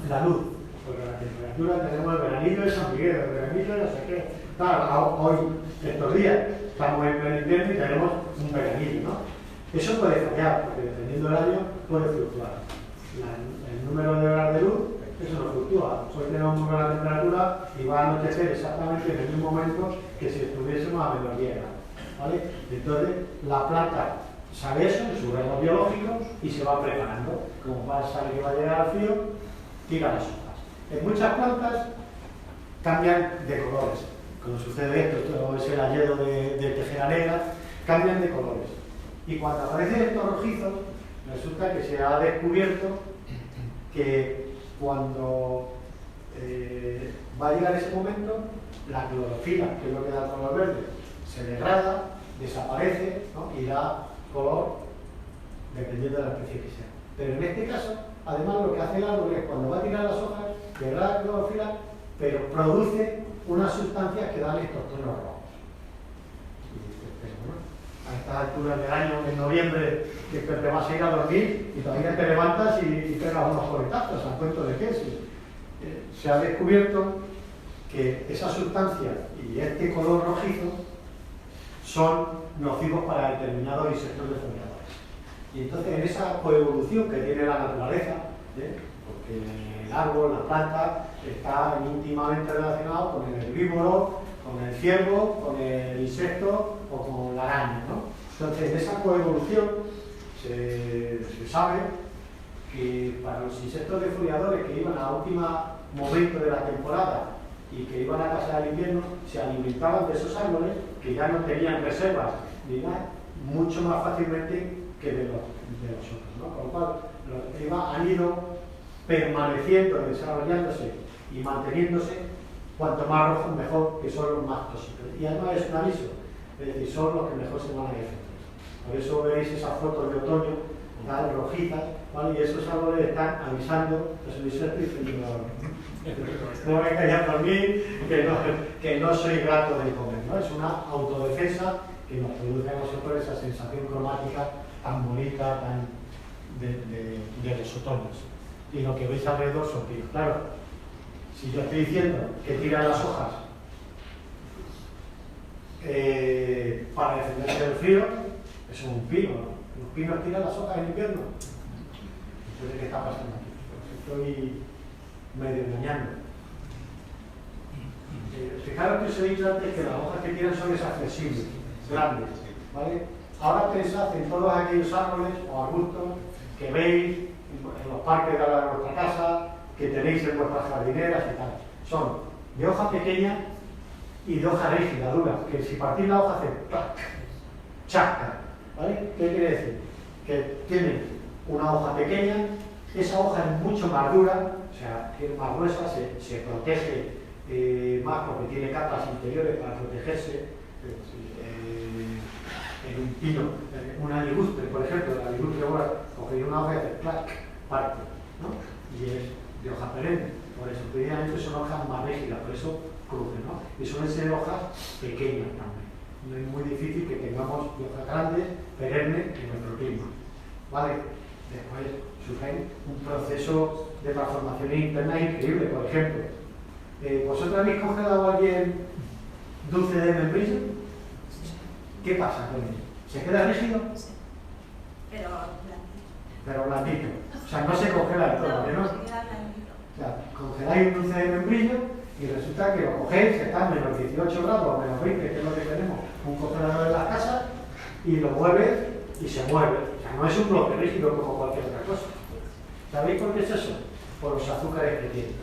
La luz. Porque la temperatura tenemos el veranillo de San Miguel, el veranillo de no sé qué. Claro, hoy, estos días, estamos en pleno invierno y tenemos un veranillo, ¿no? Eso puede fallar, porque dependiendo del año puede fluctuar. El número de horas de luz, eso no fluctúa. Hoy tenemos muy buena temperatura y va a anochecer exactamente en el mismo momento que si estuviésemos a menos 10 grados, ¿vale? Entonces, la planta sabe eso, en su reloj biológico, y se va preparando. Como sabe que va a llegar al frío, tira las hojas. En muchas plantas cambian de colores. Cuando sucede esto es el hayedo de tejera negra, cambian de colores. Y cuando aparecen estos rojizos, resulta que se ha descubierto que cuando va a llegar ese momento, la clorofila, que es lo que da el color verde, se degrada, desaparece, ¿no? Y da color dependiendo de la especie que sea. Pero en este caso, además lo que hace el árbol es cuando va a tirar las hojas, degrada la clorofila, pero produce unas sustancias que dan estos tonos rojos. Y dices, pero bueno, a estas alturas del año, en noviembre, que te vas a ir a dormir y todavía te levantas y pegas unos coletazos, ¿al cuento de qué? Se ha descubierto que esas sustancias y este color rojizo son nocivos para determinados insectos defoliadores. Y entonces en esa coevolución que tiene la naturaleza, porque el árbol, la planta, está íntimamente relacionado con el herbívoro, con el ciervo, con el insecto o con la araña, ¿no? Entonces en esa coevolución se sabe que para los insectos defoliadores que iban a último momento de la temporada y que iban a pasar el invierno, se alimentaban de esos árboles que ya no tenían reservas ni nada, mucho más fácilmente que de los otros, ¿no? Con lo cual han ido permaneciendo, desarrollándose y manteniéndose, cuanto más rojos mejor, que son los más tóxicos. Y además es un aviso, es decir, son los que mejor se van a defender. Por eso veréis esas fotos de otoño, tan rojizas, ¿vale? Y esos árboles están avisando a su insecto y diciendo, no me callan por mí, que no soy grato de comer, ¿no? Es una autodefensa que nos produce a nosotros esa sensación cromática tan bonita, tan de los otoños. Y lo que veis alrededor son pinos. Claro, si yo estoy diciendo que tiran las hojas para defenderse del frío, eso es un pino, ¿no? Los pinos tiran las hojas en invierno. Entonces, ¿qué está pasando aquí? Pues estoy medio engañando. Fijaros que os he dicho antes que las hojas que tiran son esas flexibles, grandes, ¿vale? Ahora pensad en todos aquellos árboles o arbustos que veis en los parques de la vuestra casa, que tenéis en vuestras jardineras y tal. Son de hoja pequeña y de hoja rígida, dura, que si partís la hoja hace ¡plac! Chasca, ¿vale? ¿Qué quiere decir? Que tiene una hoja pequeña, esa hoja es mucho más dura, o sea, que es más gruesa, se protege más porque tiene capas interiores para protegerse. En un pino, un aligustre, por ejemplo, el aligustre ahora cogéis una hoja y hace ¡plac! Parte, ¿no? Y es de hoja perenne, por eso previamente son hojas más rígidas, por eso crujen, ¿no? Y suelen ser hojas pequeñas también. No es muy difícil que tengamos hojas grandes, perennes en nuestro clima, ¿vale? Después surge un proceso de transformación interna increíble, por ejemplo. ¿Vosotros habéis congelado a alguien dulce de membrillo? ¿Qué pasa con él? ¿Se queda rígido? Sí. Pero blandito. O sea, no se congela del todo, ¿no? Se queda blandito. O sea, congeláis un dulce de membrillo y resulta que lo cogéis, está a menos 18 grados o menos 20, que es lo que tenemos, un congelador en las casas, y lo mueves y se mueve. O sea, no es un bloque rígido como cualquier otra cosa. ¿Sabéis por qué es eso? Por los azúcares que tiene.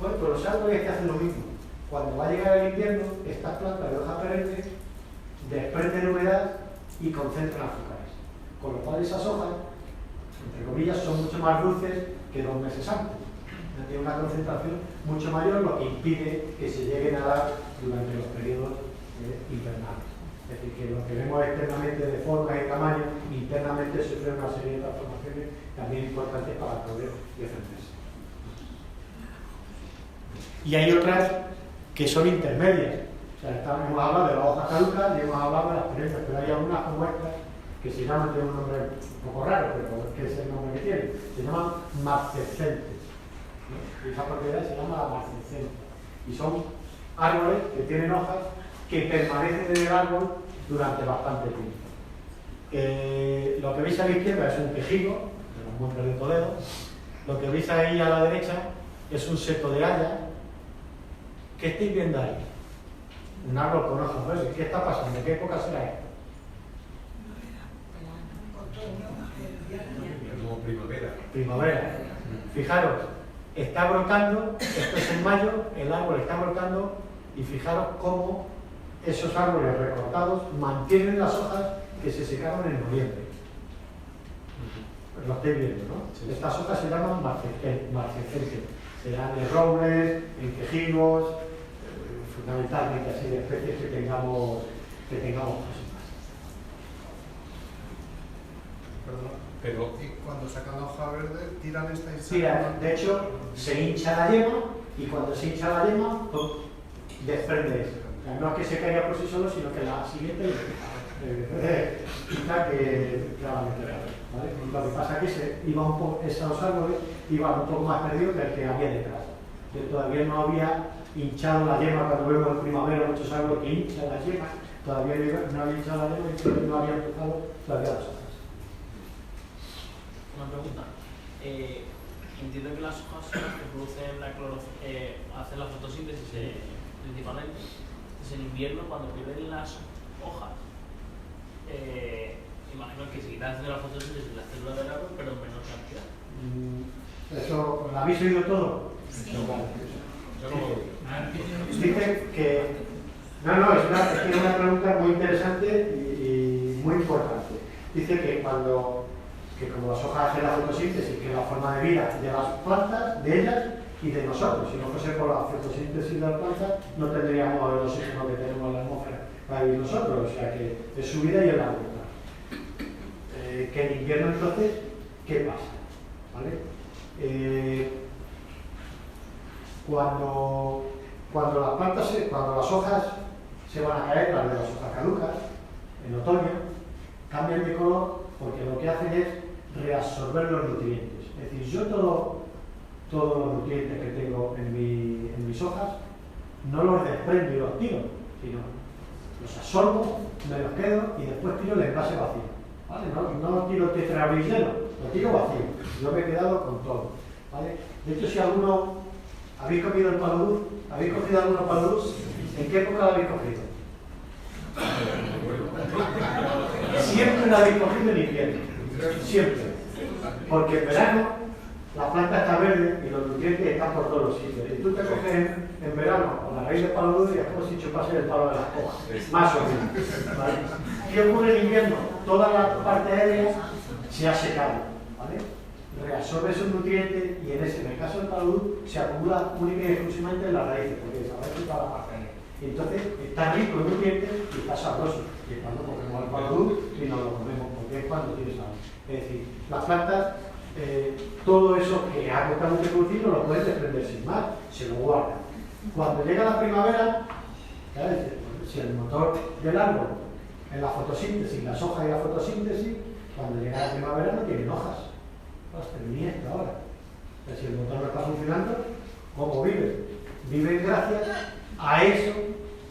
Pues por los árboles que hacen lo mismo. Cuando va a llegar el invierno, estas plantas de hoja perenne desprenden humedad y concentran azúcares. Con lo cual esas hojas, entre comillas, son mucho más dulces que 2 meses antes. Tiene una concentración mucho mayor, lo que impide que se lleguen a dar durante los periodos invernales. Es decir, que lo que vemos externamente de forma y tamaño, internamente sufre una serie de transformaciones también importantes para poder defenderse. Y hay otras que son intermedias. O sea, hemos hablado de las hojas caducas y hemos hablado de las perennes, pero hay algunas como estas que se llaman, tienen un nombre un poco raro, pero que es el nombre que tienen, se llaman marcescentes. ¿No? Y esa propiedad se llama la marcescencia. Y son árboles que tienen hojas que permanecen en el árbol durante bastante tiempo. Lo que veis a la izquierda es un quejigo, de los Montes de Toledo. Lo que veis ahí a la derecha es un seto de haya. ¿Qué estáis viendo ahí? Un árbol con hojas verdes. ¿Qué está pasando? ¿Qué época será esta? Como primavera. Primavera. Fijaros, está brotando, esto es en mayo, el árbol está brotando y fijaros cómo esos árboles recortados mantienen las hojas que se secaron en noviembre. Pues lo estáis viendo, ¿no? Sí. Estas hojas se llaman marcescentes. Serán de robles, en quejigos, fundamentalmente así de especies que tengamos próximas. Perdona, pero cuando sacan la hoja verde, tiran esta y Tira, de hecho, se hincha la yema y cuando se hincha la yema, desprende eso. O sea, no es que se caiga por sí solo, sino que la siguiente quita que claramente ¿vale? Lo que pasa es que esos árboles iban un poco más perdidos que el que había detrás. Yo todavía no había hinchado la yema, cuando vemos en primavera muchos árboles que hinchan la yema, todavía no había hinchado la yema y no había empezado todavía las hojas. Una pregunta. Entiendo que las hojas son las que producen hacen la fotosíntesis principalmente. Entonces, en invierno, cuando pierden las hojas, imagino que seguirán haciendo la fotosíntesis de las células del árbol, pero en menor cantidad. ¿Eso lo habéis oído todo? Sí. Yo no lo veo. Dice que... No, es una pregunta muy interesante y muy importante. Dice que como las hojas hacen la fotosíntesis, que es la forma de vida de las plantas, de ellas y de nosotros. Si no fuese por la fotosíntesis de las plantas, no tendríamos el oxígeno que tenemos en la atmósfera para vivir nosotros. O sea que es su vida y el agua. Que en invierno entonces, ¿qué pasa? ¿Vale? Cuando las hojas se van a caer, las de las hojas caducas, en otoño, cambia cambian de color porque lo que hacen es reabsorber los nutrientes. Es decir, yo todos los nutrientes que tengo en mis hojas no los desprendo y los tiro, sino los absorbo, me los quedo y después tiro el envase vacío. ¿Vale? No tiro tetrabric lleno, lo tiro vacío. Yo me he quedado con todo. ¿Vale? De hecho, si alguno habéis comido el palo dulce, ¿habéis cogido alguno palo dulce? ¿En qué época lo habéis cogido? Siempre lo habéis cogido en invierno. Siempre. Porque en verano la planta está verde y los nutrientes están por todos los sitios. Y tú te coges en verano con la raíz de palo dulce y es como si chupases el palo de las hojas. Más o menos. ¿Vale? ¿Qué ocurre en invierno? Toda la parte aérea se ha secado. ¿Vale? Reabsorbe esos nutrientes y en el caso del palo dulce se acumula única y exclusivamente en las raíces, porque desaparece toda la parte aérea. Entonces está rico en nutrientes y está sabroso. Y cuando cogemos el palo dulce y nos lo comemos, porque es cuando tiene sabor. Es decir, las plantas, todo eso que ha costado mucho producir no lo pueden desprender sin más, se lo guardan. Cuando llega la primavera, ¿sabes? Si el motor del árbol en la fotosíntesis, las hojas y la fotosíntesis, cuando llega la primavera no tienen hojas. Terminé esto ahora. Pero si el motor no está funcionando, ¿cómo viven? Viven gracias a eso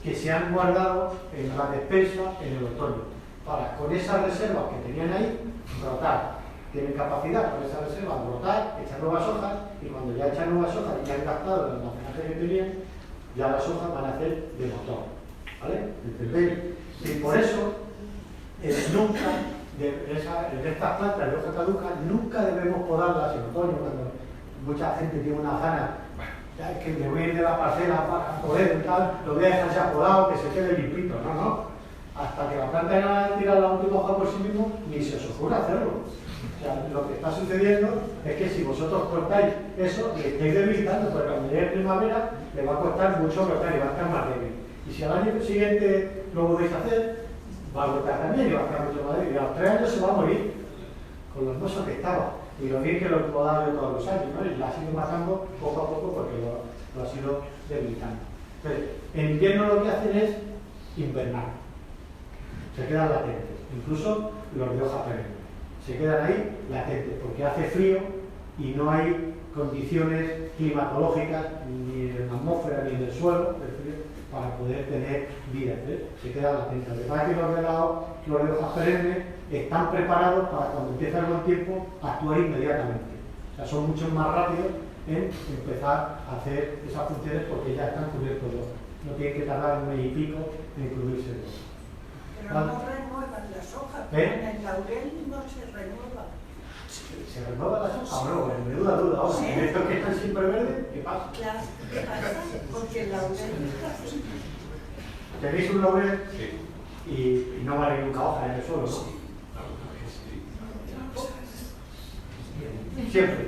que se han guardado en la despensa en el otoño, para con esas reservas que tenían ahí, brotar. Tienen capacidad con esas reservas de brotar, echar nuevas hojas, y cuando ya echan nuevas hojas y ya han gastado el almacenaje que tenían, ya las hojas van a hacer de motor. ¿Vale? ¿Entendéis? Y por eso, nunca, de estas plantas de hoja caduca, nunca debemos podarlas en otoño, cuando mucha gente tiene una ganas. Ya es que me voy a ir de la parcela para poder y tal, lo voy a dejar ya podado, que se quede limpito. No. Hasta que la planta no haya tirado la última hoja por sí mismo, ni se os ocurra hacerlo. O sea, lo que está sucediendo es que si vosotros cortáis eso, le estáis debilitando, porque cuando llegue primavera le va a costar mucho brotar y va a estar más débil. Y si al año siguiente lo podéis hacer, va a brotar también y va a estar mucho más débil. Y a los 3 años se va a morir, con lo hermoso que estaba. Y lo bien que lo he podado todos los años, ¿no? Y la ha ido matando poco a poco porque lo ha ido debilitando. Entonces, en invierno lo que hacen es invernar. Se quedan latentes. Incluso los de hoja perenne. Se quedan ahí latentes porque hace frío y no hay condiciones climatológicas ni en la atmósfera ni en el suelo para poder tener vida. Se quedan latentes. Lo que pasa es que los de hojas perennes están preparados para cuando empieza el buen tiempo actuar inmediatamente. O sea, son mucho más rápidos en empezar a hacer esas funciones porque ya están cubiertos de hojas. No tienen que tardar un mes y pico en cubrirse de hojas. Pero no renuevan las hojas, en el laurel no se renueva. ¿Se renuevan las hojas o no? Pues menuda duda ahora. Sí. En estos que están siempre verdes, ¿qué pasa? Claro, ¿qué pasa? Porque el laurel Tenéis un laurel Sí. y no vale nunca hoja en el suelo, ¿no? Siempre.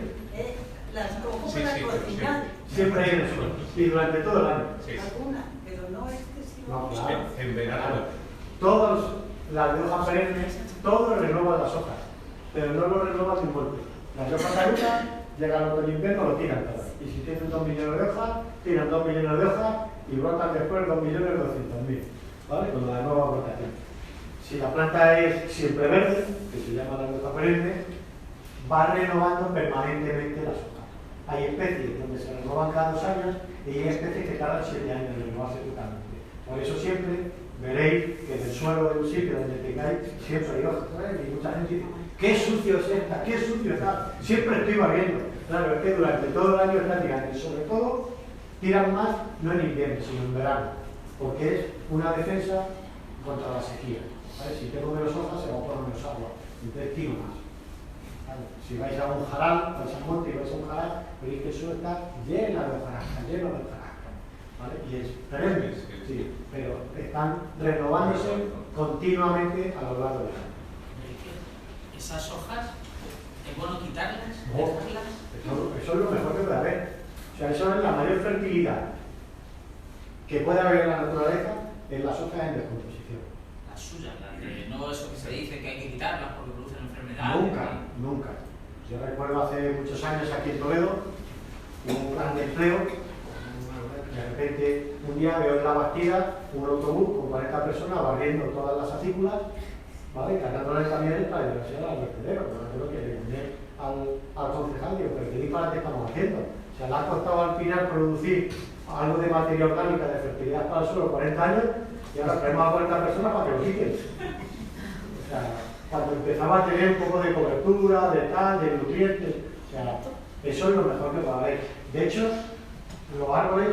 las cojo Sí, para sí, cocinar. Siempre hay en el suelo. Y durante todo el año. Sí. Algunas, pero no excesivamente. No, claro. En verano. Todos, las de hojas perennes, todos renuevan las hojas, pero no lo renuevan de un golpe. Las de hojas caducas, llega el otoño e invierno, lo tiran todas. Y si tienen 2 millones de hojas, tiran 2 millones de hojas y brotan después 2.200.000, ¿vale? Con la nueva brotación. Si la planta es siempre verde, que se llama la de hoja perenne, va renovando permanentemente las hojas. Hay especies donde se renovan cada 2 años y hay especies que tardan 7 años en renovarse totalmente. Por eso siempre veréis que en el suelo de un sitio donde tengáis siempre hay hojas. Y mucha gente dice, qué sucio es esta, qué sucio está. Siempre estoy barriendo. Claro, es que durante todo el año está tirando. Y sobre todo, tiran más no en invierno, sino en verano. Porque es una defensa contra la sequía. ¿Vale? Si tengo menos hojas, se va a poner menos agua. Entonces tiro más. ¿Vale? Si vais a un jaral, vais al monte y vais a un jaral, veréis que el suelo está lleno de hojarasca, lleno de hojarasca. ¿Vale? Y es perenne, sí, pero están renovándose continuamente a lo largo del año. Esas hojas, ¿es bueno quitarlas? No. ¿Dejarlas? Eso es lo mejor que puede haber. O sea, eso es la mayor fertilidad que puede haber en la naturaleza en las hojas en descomposición. Las suyas, las de no eso que se dice que hay que quitarlas porque producen enfermedades. Nunca. Yo recuerdo hace muchos años aquí en Toledo, un plan de empleo. De repente, un día veo en la Bastida un autobús con 40 personas barriendo todas las acículas ¿vale? Cargándole también para llevarse al vertedero, por ejemplo, que le llamé al concejal, digo, pero ¿qué disparate estamos haciendo? O sea, le ha costado al final producir algo de materia orgánica de fertilidad para el suelo 40 años y ahora traemos a 40 personas para que lo quiten. O sea, cuando empezaba a tener un poco de cobertura, de tal, de nutrientes, o sea, eso es lo mejor que va a haber. De hecho, los árboles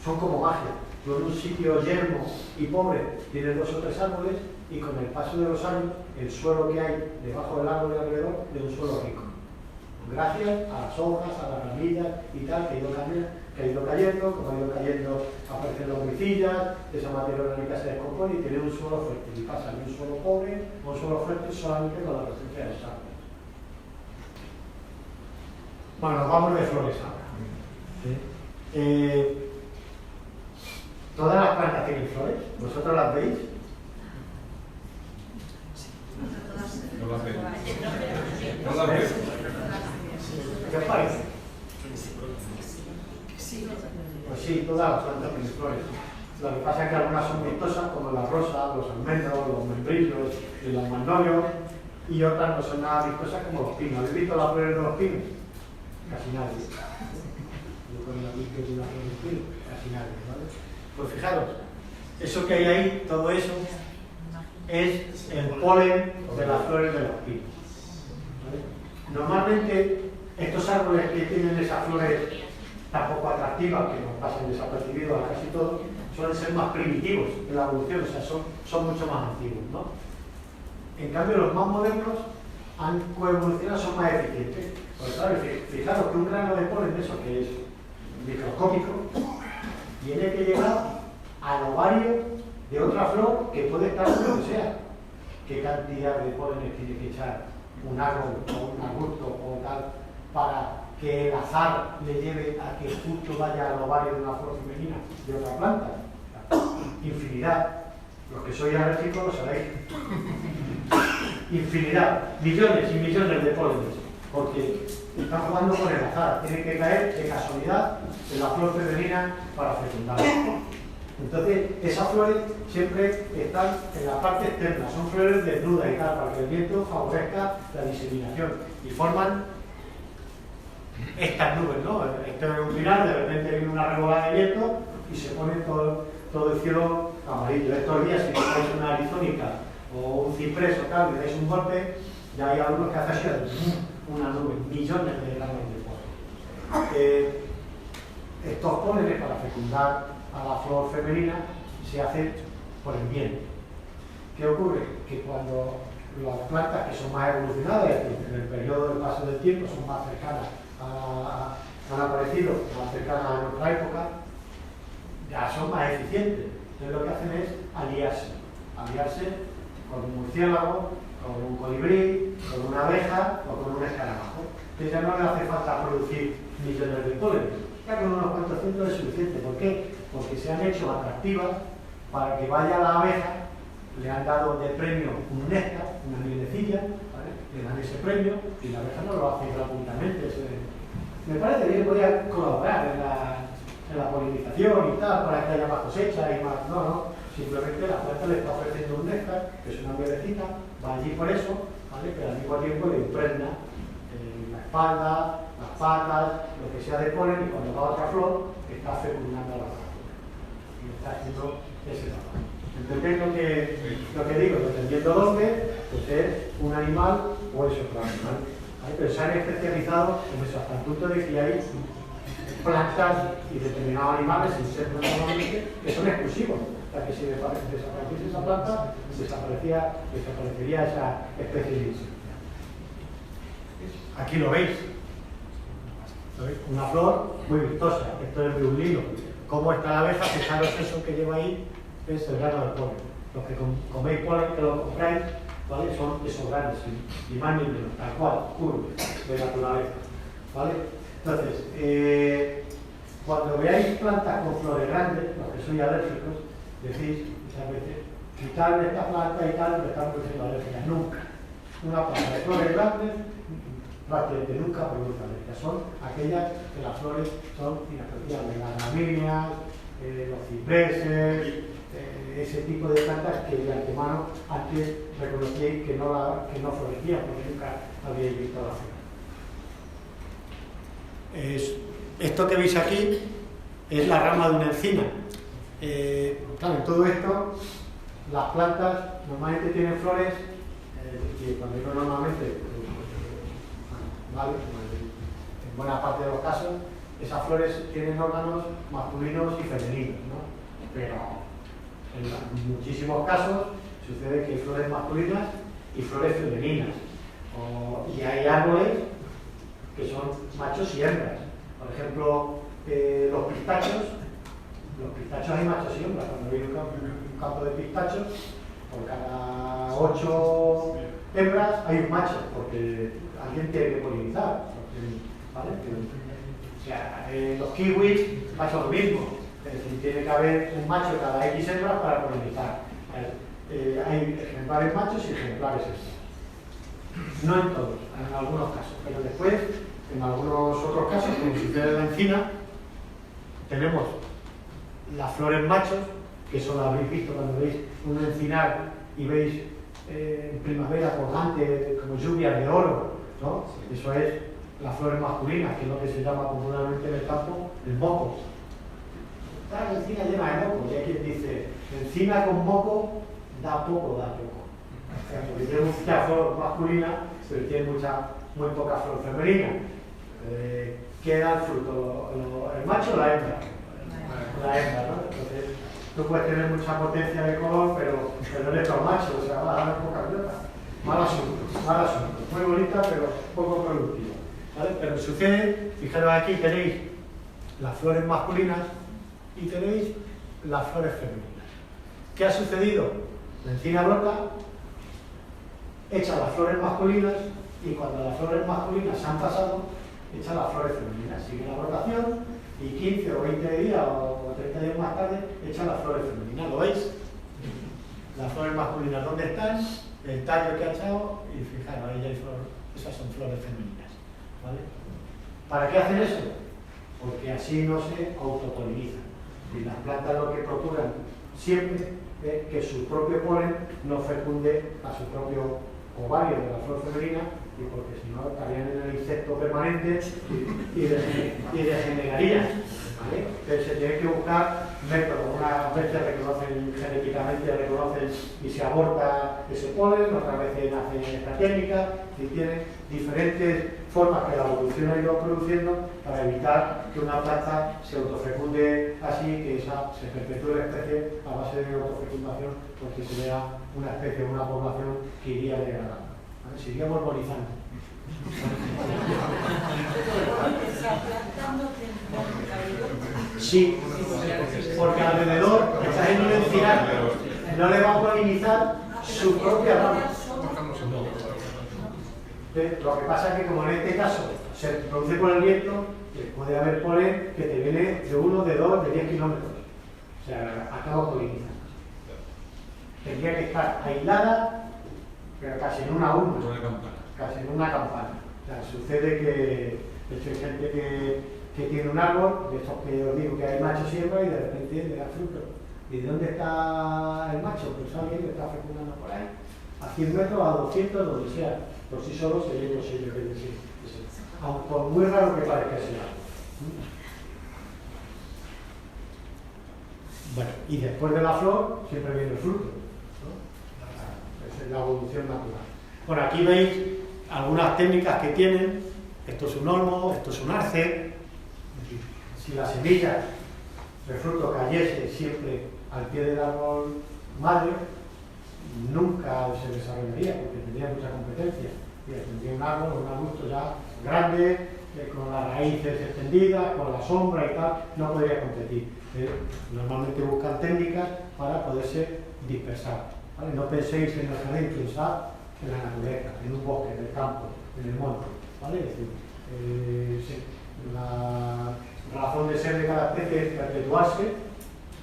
son como magia. Tú en un sitio yermo y pobre tienes 2 o 3 árboles y con el paso de los años el suelo que hay debajo del árbol y alrededor es un suelo rico. Gracias a las hojas, a las ramillas y tal que ha ido cayendo, como ha ido cayendo aparecen las hormiguillas, esa materia orgánica se descompone y tiene un suelo fértil. Y pasa de un suelo pobre a un suelo fértil solamente con la presencia de los árboles. Bueno, nos vamos de flores ahora. ¿Sí? ¿Todas las plantas tienen flores? ¿Vosotros las veis? No las veo. No las veo. ¿Qué os parece? Pues sí, todas las plantas tienen flores. Lo que pasa es que algunas son vistosas, como las rosas, los almendros, los membrillos y los magnolios, y otras no son nada vistosas como los pinos. ¿Habéis visto las flores de los pinos? Casi nadie. Yo con la vista de una flor de pino, casi nadie, ¿vale? Pues fijaros, eso que hay ahí, todo eso, es el polen de las flores de los pinos. ¿Vale? Normalmente, estos árboles que tienen esas flores tan poco atractivas, que nos pasan desapercibidos a casi todos, suelen ser más primitivos en la evolución, o sea, son mucho más antiguos, ¿no? En cambio, los más modernos han coevolucionado, son más eficientes. Pues claro, fijaros que un grano de polen de eso, que es microscópico, tiene que llegar al ovario de otra flor que puede estar donde sea. ¿Qué cantidad de pólenes tiene que echar un árbol o un arbusto o tal para que el azar le lleve a que justo vaya al ovario de una flor femenina de otra planta? Infinidad. Los que sois alérgicos lo sabéis. Infinidad. Millones y millones de pólenes. Porque están jugando con el azar. Tiene que caer de casualidad en la flor femenina para fecundar. Entonces, esas flores siempre están en la parte externa. Son flores desnudas y tal, para que el viento favorezca la diseminación. Y forman estas nubes, ¿no? Esto es un pinar, de repente viene una revolada de viento y se pone todo el cielo amarillo. Estos días, si tomáis una arizónica o un ciprés o tal, le dais un golpe, ya hay algunos que hacen una nube, millones de granos de polen. Estos pólenes para fecundar a la flor femenina se hacen por el viento. ¿Qué ocurre? Que cuando las plantas que son más evolucionadas, en el periodo del paso del tiempo, son más cercanas han aparecido más cercanas a nuestra época, ya son más eficientes. Entonces lo que hacen es aliarse con un murciélago, con un colibrí, con una abeja o con un escarabajo. Entonces ya no le hace falta producir millones de pólenes. Ya con unos cuantos cientos es suficiente. ¿Por qué? Porque se han hecho atractivas para que vaya la abeja, le han dado de premio un néctar, una mielecilla, ¿vale? Le dan ese premio y la abeja no lo hace gratuitamente. Me parece bien, podría colaborar en la polinización y tal, para que haya más cosecha y más. No, simplemente la planta le está ofreciendo un néctar, que es una mielecita, va allí por eso, ¿vale? Pero al mismo tiempo le impregna la espalda, las patas, lo que sea de polen, y cuando va a otra flor, está fecundando a la otra flor. Y está haciendo ese trabajo. ¿Entendéis lo que digo? Dependiendo dónde, pues es un animal o es otro animal. ¿Vale? Pero se han especializado en eso, hasta el punto de que hay plantas y determinados animales, insectos normalmente, que son exclusivos. Hasta que si desapareciese esa planta, desaparecería esa especie de insecto. Aquí lo veis. Una flor muy vistosa. Esto es de un lilo. ¿Cómo está la abeja? Fijaros eso que lleva ahí, es el grano de polen. Los que coméis polen, que lo compráis, ¿vale? Son esos granos, y más ni menos, tal cual, puro, de naturaleza. ¿Vale? Entonces, cuando veáis plantas con flores grandes, los que sois alérgicos, decís muchas veces, quitarle esta planta y tal, me están produciendo alergias. Nunca. Una planta de flores grandes, prácticamente nunca produce alergias. Son aquellas que las flores son inapreciables. Las gramíneas, los cipreses, ese tipo de plantas que de antemano antes reconocíais que no florecían porque nunca habíais visto la flor. Esto que veis aquí es la rama de una encina. Claro, en todo esto las plantas normalmente tienen flores y cuando digo normalmente, ¿vale? En buena parte de los casos esas flores tienen órganos masculinos y femeninos, ¿no? Pero en muchísimos casos sucede que hay flores masculinas y flores femeninas. Y hay árboles que son machos y hembras. Por ejemplo, los pistachos hay machos y hembras. Cuando hay un campo de pistachos, por cada 8 hembras hay un macho, porque alguien tiene que polinizar. ¿Vale? O sea, los kiwis pasa lo mismo. Es decir, tiene que haber un macho cada X hembras para polinizar. Hay ejemplares machos y ejemplares hembras. No en todos, en algunos casos, pero después, en algunos otros casos, como sucede en la encina, tenemos las flores machos, que eso lo habréis visto cuando veis un encinar y veis en primavera colgante como lluvias de oro, ¿no? Eso es las flores masculinas, que es lo que se llama popularmente en el campo el moco. Está la encina llena de moco, y hay quien dice, encina con moco da poco. O sea, porque tiene mucha flor masculina, pero tiene muy poca flor femenina. ¿Qué da el fruto? ¿El macho o la hembra? La hembra, ¿no? Entonces, tú puedes tener mucha potencia de color, pero no eres todo macho, o sea, vas a dar poca pelota. Mal asunto. Muy bonita, pero poco productiva. ¿Vale? Pero sucede, fijaros aquí tenéis las flores masculinas y tenéis las flores femeninas. ¿Qué ha sucedido? La encina brota, echa las flores masculinas y cuando las flores masculinas se han pasado, echa las flores femeninas. Sigue la rotación y 15 o 20 días o 30 días más tarde echa las flores femeninas. ¿Lo veis? Las flores masculinas, ¿dónde están? El tallo que ha echado y fijaros, ahí hay flor, esas son flores femeninas. ¿Vale? ¿Para qué hacen eso? Porque así no se autopolinizan. Y las plantas lo que procuran siempre es que su propio polen no fecunde a su propio ovario de la flor femenina, y porque si no estarían en el insecto permanente y degenerarían. ¿Vale? Entonces se tiene que buscar métodos. Unas veces reconocen genéticamente, reconocen y se aborta ese polen, otras veces hacen esta técnica, y tienen diferentes formas que la evolución ha ido produciendo para evitar que una planta se autofecunde así, que se perpetúe la especie a base de autofecundación, porque se vea una especie, una población que iría degradando. ¿Vale? Se iría mormonizando. Sí, porque alrededor está en un encinar, no le va a polinizar su propia rama. Lo que pasa es que como en este caso se produce por el viento, puede haber polen que te viene de 1, de 2, de 10 kilómetros. O sea, acaba polinizando. Tendría que estar aislada, pero casi en una urna, casi en una campana. O sea, sucede que, de hecho, hay gente que tiene un árbol, de estos que os digo que hay machos y hembras, y de repente le da fruto. ¿Y de dónde está el macho? Pues alguien que está fecundando por ahí, a 100 metros, a 200, donde sea. Por sí solo sería imposible que decir. Aunque por muy raro que parezca ese árbol. Bueno, y después de la flor siempre viene el fruto, ¿no? Esa es la evolución natural. Bueno, aquí veis algunas técnicas que tienen. Esto es un olmo, esto es un arce. Si la semilla de fruto cayese siempre al pie del árbol madre, nunca se desarrollaría porque tendría mucha competencia. Tendría un árbol, un arbusto ya grande, con las raíces extendidas, con la sombra y tal, no podría competir. Normalmente buscan técnicas para poderse dispersar. ¿Vale? No penséis en el jardín, pensad en la naturaleza, en un bosque, en el campo, en el monte. ¿Vale? Es decir, la razón de ser de cada especie es perpetuarse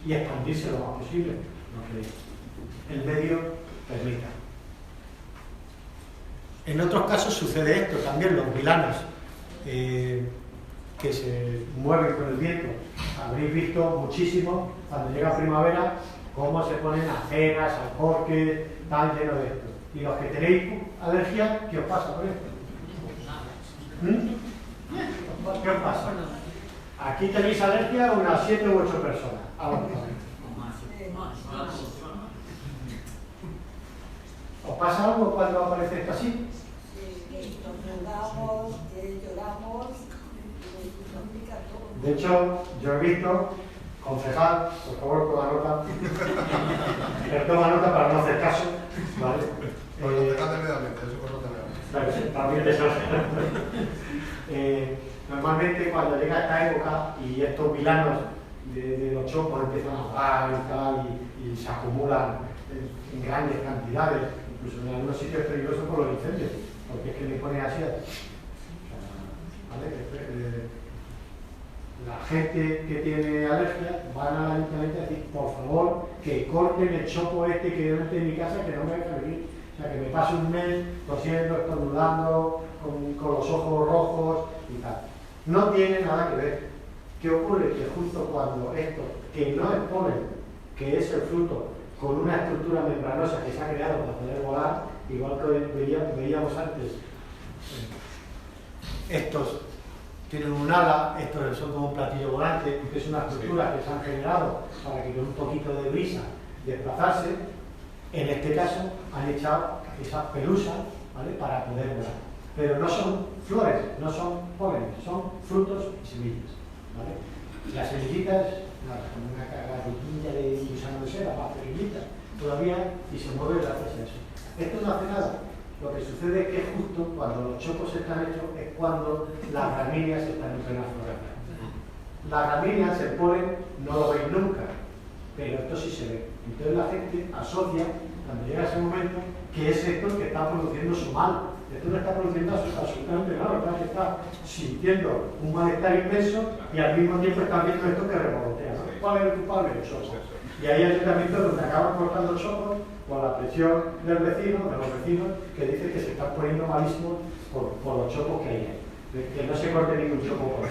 y expandirse lo más posible, lo que el medio permita. En otros casos sucede esto también, los bilanos que se mueven con el viento. Habréis visto muchísimo, cuando llega primavera, cómo se ponen aceras, alcorques, tal, lleno de esto. Y los que tenéis alergia, ¿qué os pasa con esto? ¿Qué os pasa? Aquí tenéis alergia a unas 7 u 8 personas. ¿Os pasa algo cuando aparece esto así? Lloramos, De hecho, yo he visto, concejal, por favor, toma nota, toma nota para no hacer caso, ¿vale? Concejal de medio ambiente, eso por no tener. Claro, sí, también de eso. Normalmente cuando llega esta época y estos vilanos de los chopos empiezan a ahogar y tal, y se acumulan en grandes cantidades, incluso en algunos sitios es peligroso por los incendios, porque es que le ponen así. ¿Vale? La gente que tiene alergia van al ayuntamiento a decir, por favor, que corten el chopo este que yo meto en mi casa, que no me deja vivir. O sea, que me pase un mes tosiendo, estornudando, con los ojos rojos y tal. No tiene nada que ver. ¿Qué ocurre? Que justo cuando esto, que no es polen, que es el fruto, con una estructura membranosa que se ha creado para poder volar, igual que veíamos antes, estos tienen un ala, estos son como un platillo volante, que es una estructura que se han generado para que con un poquito de brisa desplazarse. En este caso han echado esas pelusas, ¿vale?, para poder volar. Pero no son flores, no son polen, son frutos y semillas, ¿vale? Las semillitas, nada, como una cagadilla de gusano de seda, más pequeñita todavía, y se mueve gracias a eso. Esto no hace nada. Lo que sucede es que justo cuando los chopos están hechos es cuando las gramíneas están en plena floración. Las gramíneas, el polen, no lo veis nunca, pero esto sí se ve. Entonces la gente asocia, cuando llega ese momento, que es esto el que está produciendo su mal. Esto no está produciendo absolutamente nada, ¿verdad? Que está sintiendo un malestar inmenso y al mismo tiempo está viendo esto que revolotea, ¿no? ¿Cuál es el culpable? El chopo. Y hay ayuntamientos donde acaban cortando chopos por la presión del vecino, de los vecinos, que dicen que se están poniendo malísimos por los chopos que hay ahí. Que no se corte ningún chopo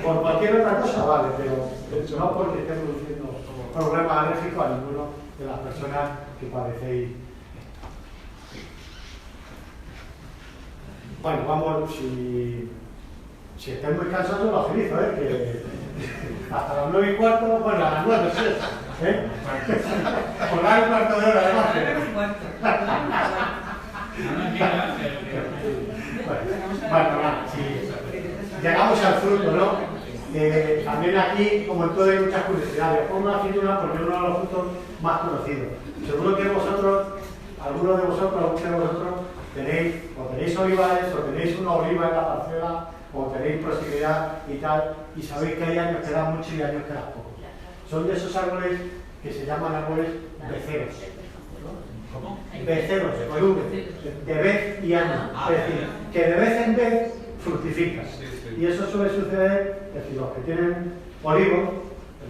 por cualquier otra cosa, vale, pero no porque esté produciendo problemas alérgicos a ninguno de las personas que padecéis. Bueno, vamos, si estáis muy cansados, lo agilizo, que hasta las 9:15, bueno, a las 9, sí, por dar un cuarto de hora, además. Bueno, sí. Llegamos al fruto, ¿no? También aquí, como en todo, hay muchas curiosidades. Os pongo una aceituna porque es uno de los frutos más conocidos. Seguro que vosotros, algunos de vosotros, tenéis olivares, o tenéis una oliva en la parcela, o tenéis proximidad y tal, y sabéis que hay años que dan mucho y años que dan poco. Son de esos árboles que se llaman árboles beceros. ¿Cómo? Beceros, con V, de vez y año. Es decir, que de vez en vez fructifican. Y eso suele suceder, es decir, los que tienen olivos,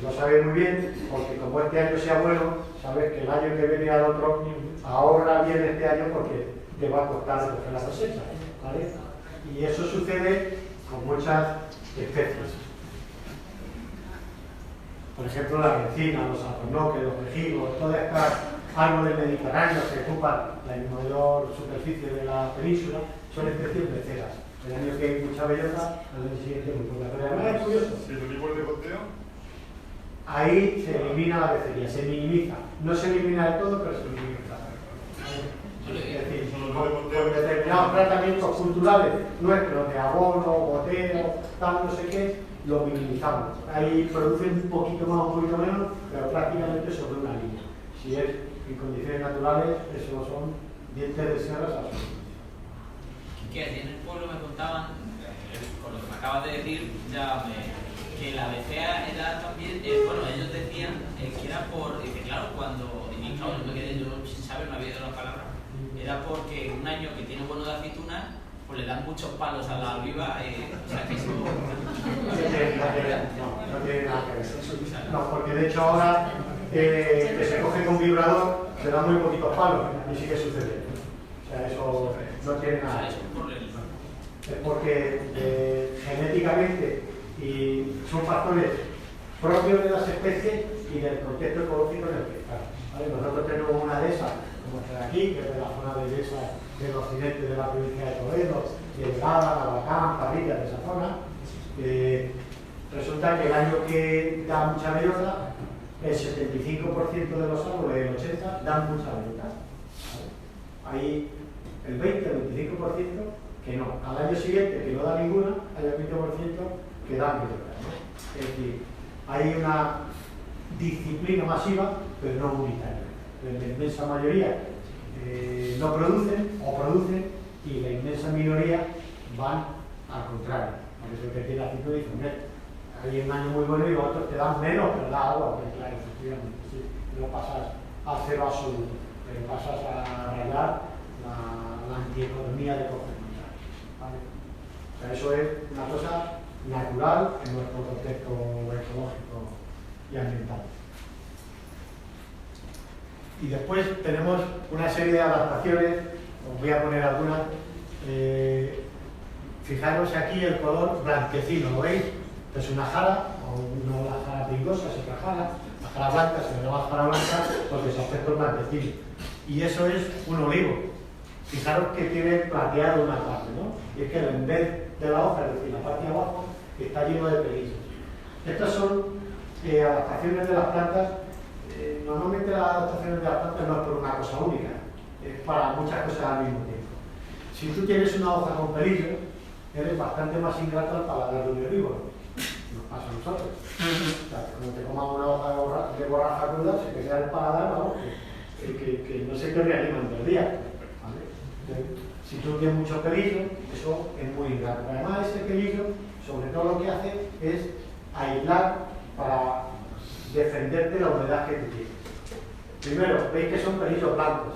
lo sabéis muy bien, porque como este año sea bueno, sabes que el año que viene al otro, ahorra bien este año porque te va a costar recoger la cosecha, ¿vale? Y eso sucede con muchas especies. Por ejemplo, la encina, los alcornoques, los quejigos, todas estas árboles mediterráneos que ocupan la mayor superficie de la península, son especies beceras. El año que hay mucha belleza, el año siguiente muy poca. Pero además es curioso. ¿Y los tipos de goteo? Ahí se elimina la becería, se minimiza. No se elimina del todo, pero se minimiza. Es decir, con determinados tratamientos culturales nuestros de abono, goteo, tal, no sé qué, lo minimizamos. Ahí producen un poquito más, un poquito menos, pero prácticamente sobre una línea. Si es en condiciones naturales, eso son dientes de sierras absolutos. Que en el pueblo me contaban, con lo que me acabas de decir, que la BCA era también, bueno, ellos decían que era por, que claro, cuando, y claro, no me quedé yo sin saber, no había ido la palabra, era porque un año que tiene bueno de aceitunas, pues le dan muchos palos a la oliva, o sea que eso... No tiene nada que ver. No, porque de hecho ahora que se coge con vibrador, se dan muy poquitos palos, y sí que sucede. O sea, eso no tiene nada. Es porque genéticamente y son factores propio de las especies y del contexto ecológico en el que están. ¿Vale? Nosotros tenemos una dehesa, como está aquí, que es de la zona de dehesa del occidente de la provincia de Toledo, de Vegada, Alacán, Parrilla, de esa zona. Resulta que el año que da mucha bellota, el 75% de los árboles, el 80%, dan mucha bellota. ¿Vale? Hay el 20 o 25% que no. Al año siguiente, que no da ninguna, hay el 20% que dan bellota, ¿no? Es decir, hay una disciplina masiva, pero no unitaria. La inmensa mayoría no producen o producen y la inmensa minoría van al contrario. Por eso que tiene la cita dice, hay un año muy bueno y otros te dan menos, pero da agua, pues claro, efectivamente, sí. No pasas a cero absoluto, pero pasas a rayar la antieconomía de coger, ¿vale? O sea, eso es una cosa natural en nuestro contexto ecológico y ambiental. Y después tenemos una serie de adaptaciones, os voy a poner algunas. Fijaros aquí el color blanquecino, ¿lo veis? Es una jara, o no la jara pringosa, es otra jara. La jara blanca se le llama jara blanca porque su aspecto es blanquecino. Y eso es un olivo. Fijaros que tiene plateado una parte, ¿no? Y es que en vez de la hoja, es decir, la parte de abajo, está lleno de pelillos. Estas son adaptaciones de las plantas. Normalmente las adaptaciones de las plantas no es por una cosa única, es para muchas cosas al mismo tiempo. Si tú tienes una hoja con pelillos, eres bastante más ingrato al paladar de un herbívoro. Nos pasa a nosotros. O sea, cuando te comas una hoja de borraja cruda, se te queda el paladar, ¿no? que no se te reanima en el día. ¿Vale? Si tú tienes muchos pelillos, eso es muy ingrato. Además, ese pelillo, sobre todo lo que hace es aislar para defenderte de la humedad que tú tienes. Primero, veis que son pelillos blancos.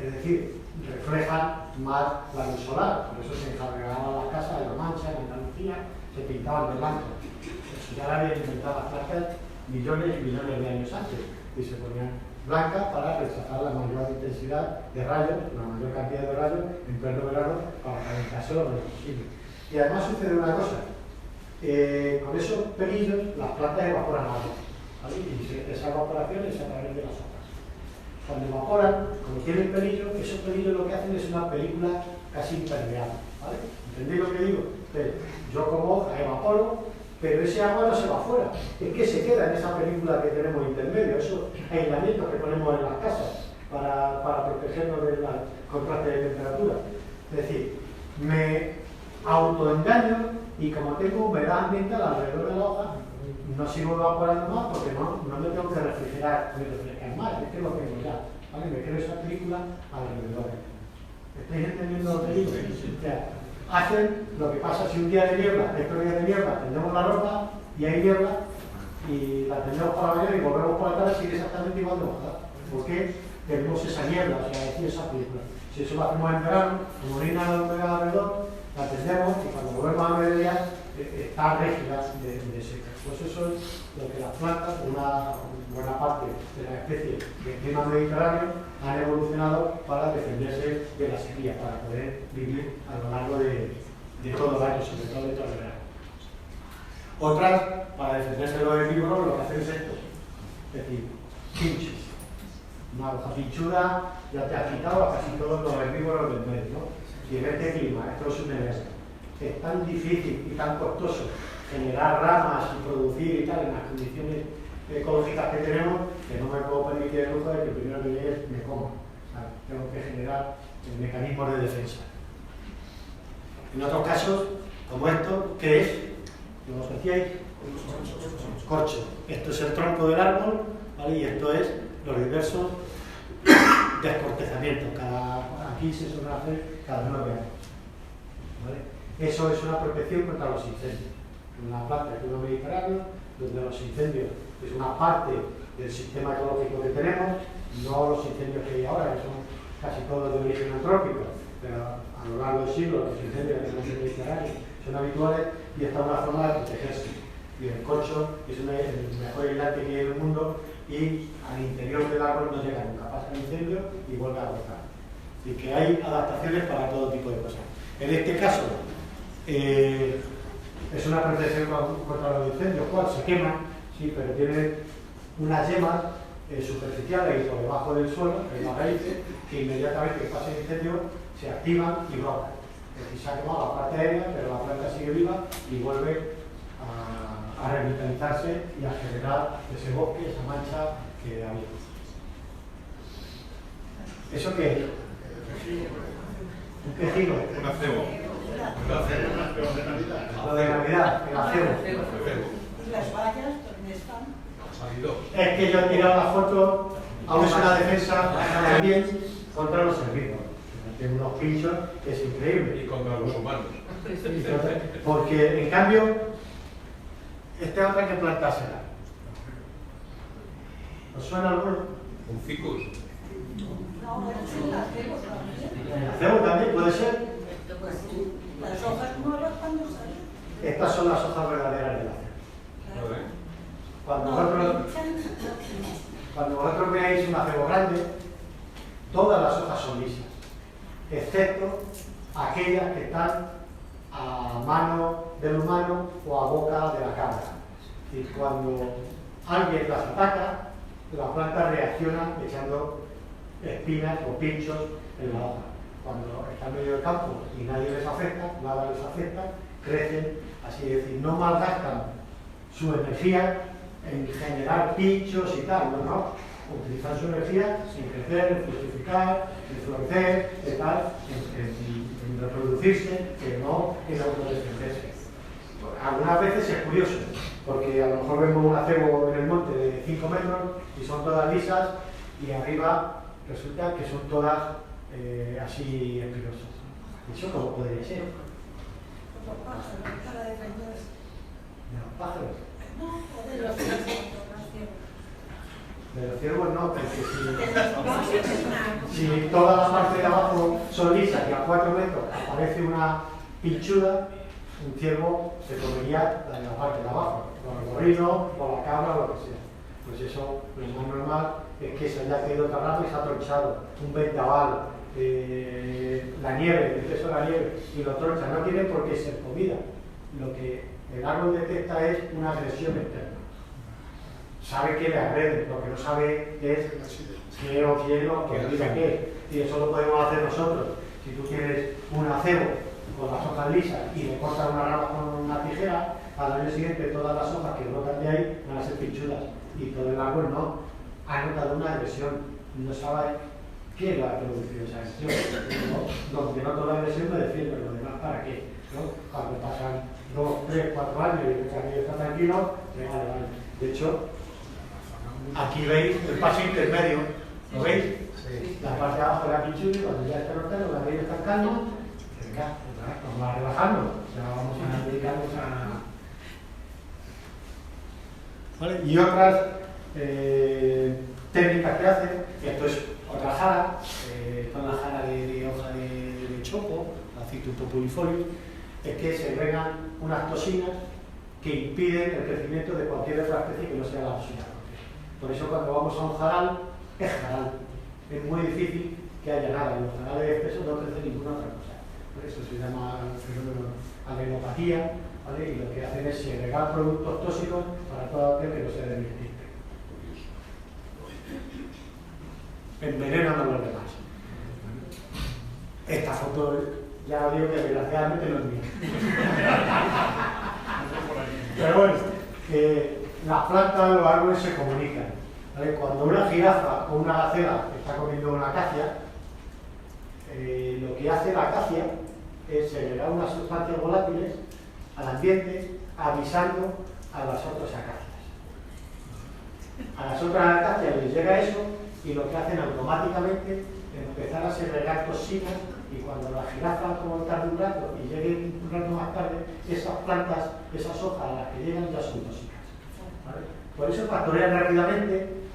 Es decir, reflejan más la luz solar, por eso se encargaban las casas de La Mancha, en Andalucía, se pintaban de blanco. Eso ya lo habían inventado las plantas millones y millones de años antes, y se ponían blancas para rechazar la mayor intensidad de rayos, la mayor cantidad de rayos en pleno verano para calentarse lo menos posible. Y además sucede una cosa, con esos pelillos las plantas evaporan agua, ¿vale? Y esa evaporación es a través de las hojas. Cuando evaporan, como tienen pelillos, esos pelillos lo que hacen es una película casi impermeable, ¿vale? ¿Entendéis lo que digo? Entonces, yo como hoja evaporo, pero ese agua no se va afuera, es que se queda en esa película que tenemos intermedio, esos aislamientos que ponemos en las casas para protegernos del contraste de temperatura. Es decir, me autoengaño y como tengo humedad ambiental alrededor de la hoja, no sigo evaporando más porque no me tengo que refrigerar más, es que lo tengo ya, ¿vale? Me creo esa película alrededor. ¿Estáis entendiendo lo que digo? O sea, hacen lo que pasa si un día de niebla, estos días de niebla, tendemos la ropa y hay niebla y la tendemos para la mañana y volvemos por la tarde, sigue exactamente igual de mojada. ¿Por qué? Tenemos esa niebla, o sea, decir esa película. Si eso lo hacemos en verano, como no hay nada de humedad alrededor, la tendemos y cuando volvemos a mediodía está rígida de seca. Pues eso es lo que las plantas, una buena parte de las especies del clima mediterráneo, han evolucionado para defenderse de la sequía, para poder vivir a lo largo de todo el año, sobre todo de todo el verano. Otras, para defenderse de los herbívoros, lo que hacen es esto, es decir, pinches. Una hoja pinchuda ya te ha quitado a casi todos los herbívoros del medio, ¿no? Y en este clima, esto es un evento. Es tan difícil y tan costoso generar ramas y producir y tal en las condiciones ecológicas que tenemos que no me puedo permitir el lujo de que primero que llegue me coma. O sea, tengo que generar mecanismos de defensa. En otros casos, como esto, ¿qué es? ¿Lo decíais? Corcho. Esto es el tronco del árbol, ¿vale? Y esto es los diversos descortezamientos. Aquí se suele hacer cada 9 años. ¿Vale? Eso es una protección contra los incendios. Una planta del clima mediterráneo, donde los incendios es una parte del sistema ecológico que tenemos, no los incendios que hay ahora, que son casi todos de origen antrópico, pero a lo largo del siglo los incendios que tenemos en el Mediterráneo son habituales y esta es una forma de protegerse. Y el corcho es el mejor aislante que hay en el mundo y al interior del árbol no llega nunca, pasa el incendio y vuelve a brotar. Y que hay adaptaciones para todo tipo de cosas. En este caso, es una protección contra los incendios, ¿cuál? Se queman, sí, pero tienen unas yemas superficiales y por debajo del suelo, en las raíces, que inmediatamente que pasa el incendio se activan y brotan. Es decir, se ha quemado la parte aérea, pero la planta sigue viva y vuelve a revitalizarse y a generar ese bosque, esa mancha que había. ¿Eso qué es? ¿Un quejigo? Un acebo. Lo de Navidad, el acebo. Y las vallas, ¿dónde están? Es que yo he tirado la foto, aún es una defensa también contra los herbívoros. Tiene unos pinchos que es increíble. Y contra los humanos. Porque, en cambio, este hombre hay que plantársela. ¿Os suena alguno? Un ficus. No, es el acebo también. ¿El acebo también puede ser? Pues sí, las hojas nuevas cuando salen. Estas son las hojas verdaderas del acebo. Claro. Cuando vosotros veáis un acebo grande, todas las hojas son lisas, excepto aquellas que están a mano del humano o a boca de la cabra. Y cuando alguien las ataca, la planta reacciona echando espinas o pinchos en la hoja. Cuando está en medio del campo y nadie les afecta, nada les afecta, crecen, así es decir, no malgastan su energía en generar pinchos y tal, no, utilizan su energía en crecer, en fructificar, en florecer, en reproducirse, que no en autodefenderse. Algunas veces es curioso, porque a lo mejor vemos un acebo en el monte de 5 metros y son todas lisas y arriba resulta que son todas así espirosas. ¿Eso cómo podría ser? Los pájaros para defenderse. ¿De los pájaros? No, o de los ciervos. De los ciervos no, porque si toda la parte de abajo son lisas y a 4 metros aparece una pinchuda, un ciervo se comería la parte de abajo, o el gorrino, o la cabra, o lo que sea. Pues eso, lo más normal es que se haya caído tan rápido y se ha tronchado. Un vendaval, la nieve, el peso de la nieve, y lo troncha. No tiene por qué ser comida. Lo que el árbol detecta es una agresión externa. Sabe que le agrede, lo que no sabe es qué o quién o qué diga qué. Y eso lo podemos hacer nosotros. Si tú tienes un acebo con las hojas lisas y le cortas una rama con una tijera, al año siguiente todas las hojas que brotan de ahí van a ser pinchudas. Y todo el árbol no. Ha notado una agresión. No sabe qué lo ha producido esa agresión. Donde noto la agresión me defiendo, lo demás para qué. ¿No? Cuando pasan 2, 3, 4 años y el camino está tranquilo, vale. De hecho, aquí veis el paso intermedio, ¿lo veis? Sí. La parte de abajo de la pinchura, cuando ya está rotando, la veis está calma, venga, vamos a relajarnos, ya vamos a dedicarnos a... ¿Vale? Y otras técnicas que hacen, esto es otra jara, esta es la jara de hoja de chopo, la Citrus populifolia, es que se agregan unas toxinas que impiden el crecimiento de cualquier otra especie que no sea la oxidada. Por eso cuando vamos a un jaral, es jaral. Es muy difícil que haya nada. En los jarales espesos no crece ninguna otra cosa. Por eso se llama el fenómeno arenopatía, ¿vale? Y lo que hacen es segregar productos tóxicos para todo aquel que no sea de mi tipo. Envenenan a los demás. Esta foto ya digo que desgraciadamente no es mía. Pero bueno, las plantas, los árboles se comunican. ¿Vale? Cuando una jirafa o una gacela está comiendo una acacia, lo que hace la acacia es segregar unas sustancias volátiles al ambiente avisando a las otras acacias. A las otras acacias les llega eso y lo que hacen automáticamente es empezar a segregar toxinas y cuando la jirafa como tarde un rato y llegue un rato más tarde, esas plantas, esas hojas a las que llegan ya son tóxicas. ¿Vale? Por eso pastorean rápidamente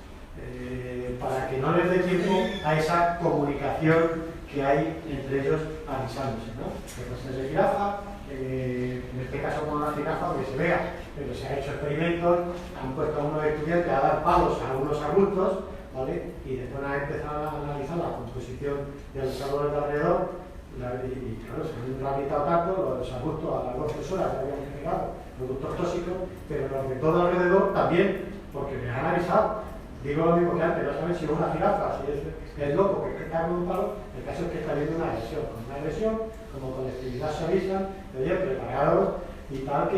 para que no les dé tiempo a esa comunicación que hay entre ellos avisándose, ¿no? Entonces de jirafa, en este caso con una jirafa que se vea, pero se han hecho experimentos, han puesto a unos estudiantes a dar palos a unos arbustos, ¿vale? Y después han empezado a analizar la composición de los árboles de alrededor y claro, se han rehabilitado tanto los arbustos a las 12 horas que habían generado productos tóxicos, pero los de todo alrededor también, porque me han avisado. Digo lo mismo que antes, no saben si es una jirafa, si es loco que está con un palo, el caso es que está habiendo una agresión. Con una agresión, como colectividad se avisan, de oye, preparados y tal, que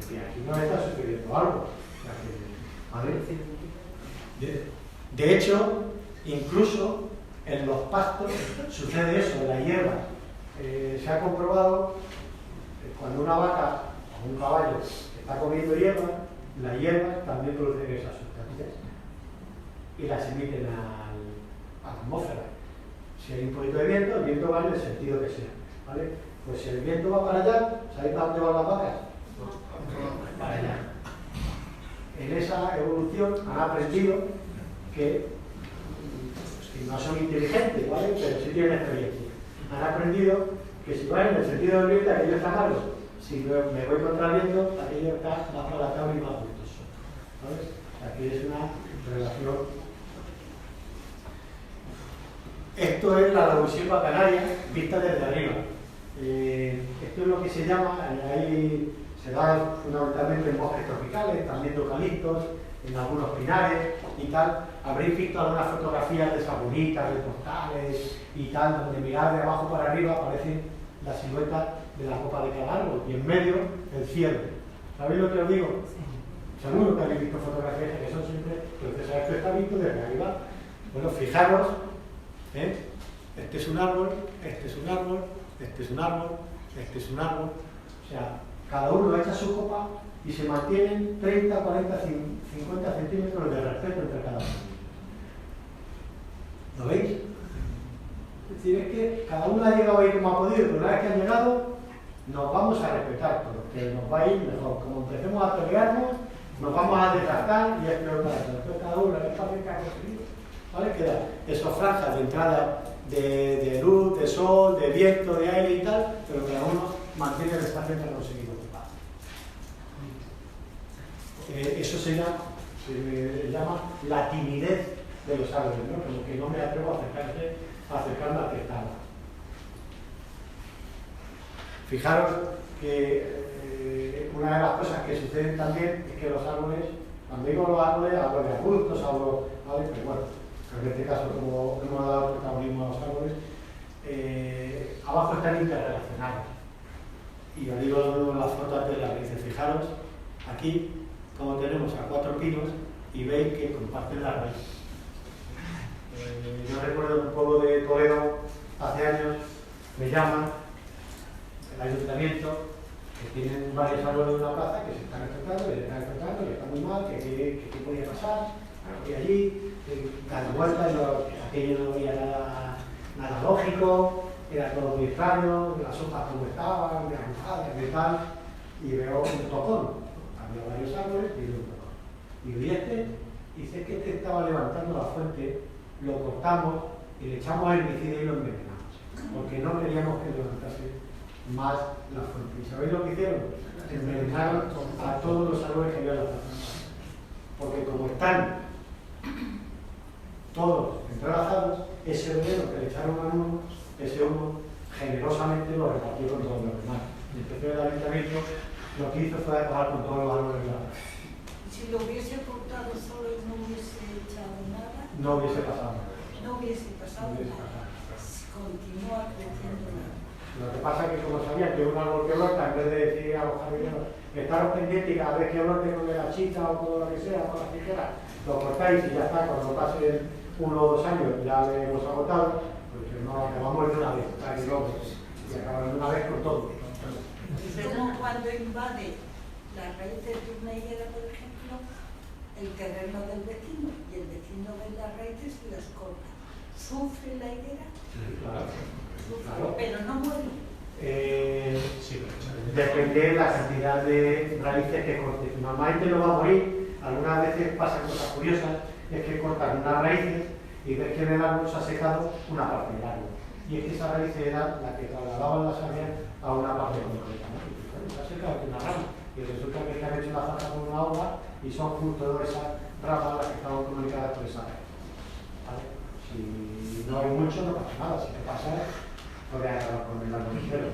aquí no está sucediendo algo. O sea que, ¿vale? De hecho, incluso en los pastos sucede eso, en la hierba. Se ha comprobado que cuando una vaca o un caballo está comiendo hierba, la hierba también produce esas sustancias y las emiten a la atmósfera. Si hay un poquito de viento, el viento va en el sentido que sea, ¿vale? Pues si el viento va para allá, ¿sabéis para dónde van las vacas? Para allá. En esa evolución han aprendido que no son inteligentes, ¿vale? Pero sí tienen experiencia. Han aprendido que si van en el sentido del viento, aquello está malo. Si me voy contra el viento, aquello está más palatable y más gustoso, ¿sabes? Aquí es una relación. Esto es la Laurisilva canaria vista desde arriba. Esto es lo que se llama, ahí se da fundamentalmente en bosques tropicales, también de eucaliptos, en algunos pinares y tal. Habréis visto algunas fotografías de esas bonitas, de postales y tal, donde mirar de abajo para arriba aparece la silueta de la copa de cada árbol y en medio el cielo. ¿Sabéis lo que os digo? Seguro que habéis visto fotografías que son siempre, entonces esto está visto desde arriba. Bueno, fijaros, este es un árbol, este es un árbol, este es un árbol, este es un árbol. O sea, cada uno echa su copa y se mantienen 30, 40, 50 centímetros de respeto entre cada uno. ¿Lo veis? Es decir, es que cada uno ha llegado ahí como ha podido, pero una vez que han llegado, nos vamos a respetar, porque nos va a ir mejor. Como empecemos a pelearnos, nos vamos a desgastar y es peor para todos. Entonces cada uno el espacio que ha conseguido, ¿vale? Queda esas franjas de entrada de luz, de sol, de viento, de aire y tal, pero cada uno mantiene el espacio que ha conseguido ocupar. Eso se llama la timidez de los árboles, ¿no? Como que no me atrevo a acercarme al que está. Fijaros que una de las cosas que suceden también es que los árboles, cuando digo los árboles, hablo de arbustos, ¿vale? Pero bueno, en este caso, como hemos dado protagonismo a los árboles, abajo están interrelacionados. Y os digo las fotos de las raíces. Fijaros aquí como tenemos a 4 pinos y veis que comparten la raíz. Yo recuerdo un pueblo de Toledo hace años, me llaman el ayuntamiento, que tienen varios árboles de una plaza que se están afectando y están muy mal, que qué podía pasar. Y allí, dando vueltas, aquello no había nada lógico, era todo muy extraño, las hojas como estaban, de agujadas, de tal, y veo un tocón. Había varios árboles y un tocón. Y vi dice que este estaba levantando la fuente, lo cortamos y le echamos herbicida y lo envenenamos, porque no queríamos que levantase más la fuente. ¿Y sabéis lo que hicieron? Envenenaron a todos los árboles que había en la plaza. Porque como están todos entrelazados, ese veneno que le echaron a uno, ese uno generosamente lo repartió con todos los demás. Y el jefe del ayuntamiento lo que hizo fue acabar con todos los árboles de la plaza. Si lo hubiese cortado solo y no hubiese echado nada, No hubiese pasado. no hubiese pasado nada. Continúa creciendo nada. Lo que pasa es que como sabía que un árbol que brota, en vez de decir a los jardineros, estaros pendientes y cada vez que brote con la chica o con lo que sea, con las tijeras, lo cortáis y ya está, cuando pasen 1 o 2 años ya le hemos agotado, pues no acabamos de una vez, y acabamos de una vez con todo. Es como cuando invade las raíces de una higuera, por ejemplo, el terreno del vecino, y el vecino ve las raíces y las corta. ¿Sufre la higuera? Sí, claro. Sufre, Claro. pero no muere. Depende de la cantidad de raíces que corte. Normalmente no va a morir, algunas veces pasan cosas curiosas, es que cortan unas raíces y ves que en el árbol se ha secado una parte del árbol. Y es que esa raíz era la que trasladaban la savia a una parte concreta. ¿No? Se ha secado una rama y resulta que han hecho una zanja con una hoja y son justo esas ramas las que estaban comunicadas por esa raíz. ¿Vale? Si no hay mucho, no pasa nada. Si te pasa, puede acabar con el árbol entero.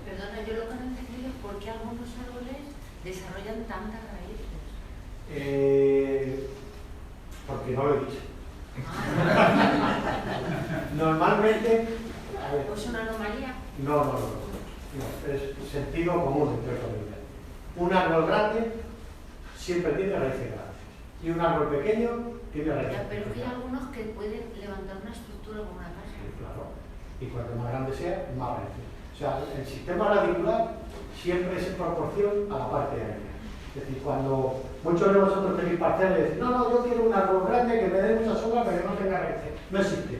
Perdona, yo lo que no he entendido es por qué algunos árboles desarrollan tantas raíces. Porque no lo he dicho. Normalmente, a ver, ¿O es una anomalía? no, es sentido común entre familias. Un árbol grande siempre tiene raíces grandes y un árbol pequeño tiene raíces Ya, pero es que hay pequeñas. algunos que pueden levantar una estructura como una casa. Sí, claro. Y cuanto más grande sea, más raíces. O sea, el sistema radicular siempre es en proporción a la parte aérea. Es decir, cuando muchos de vosotros tenéis parcelas y decís, no, yo quiero un árbol grande que me dé mucha sombra pero que no tenga raíces. No existe.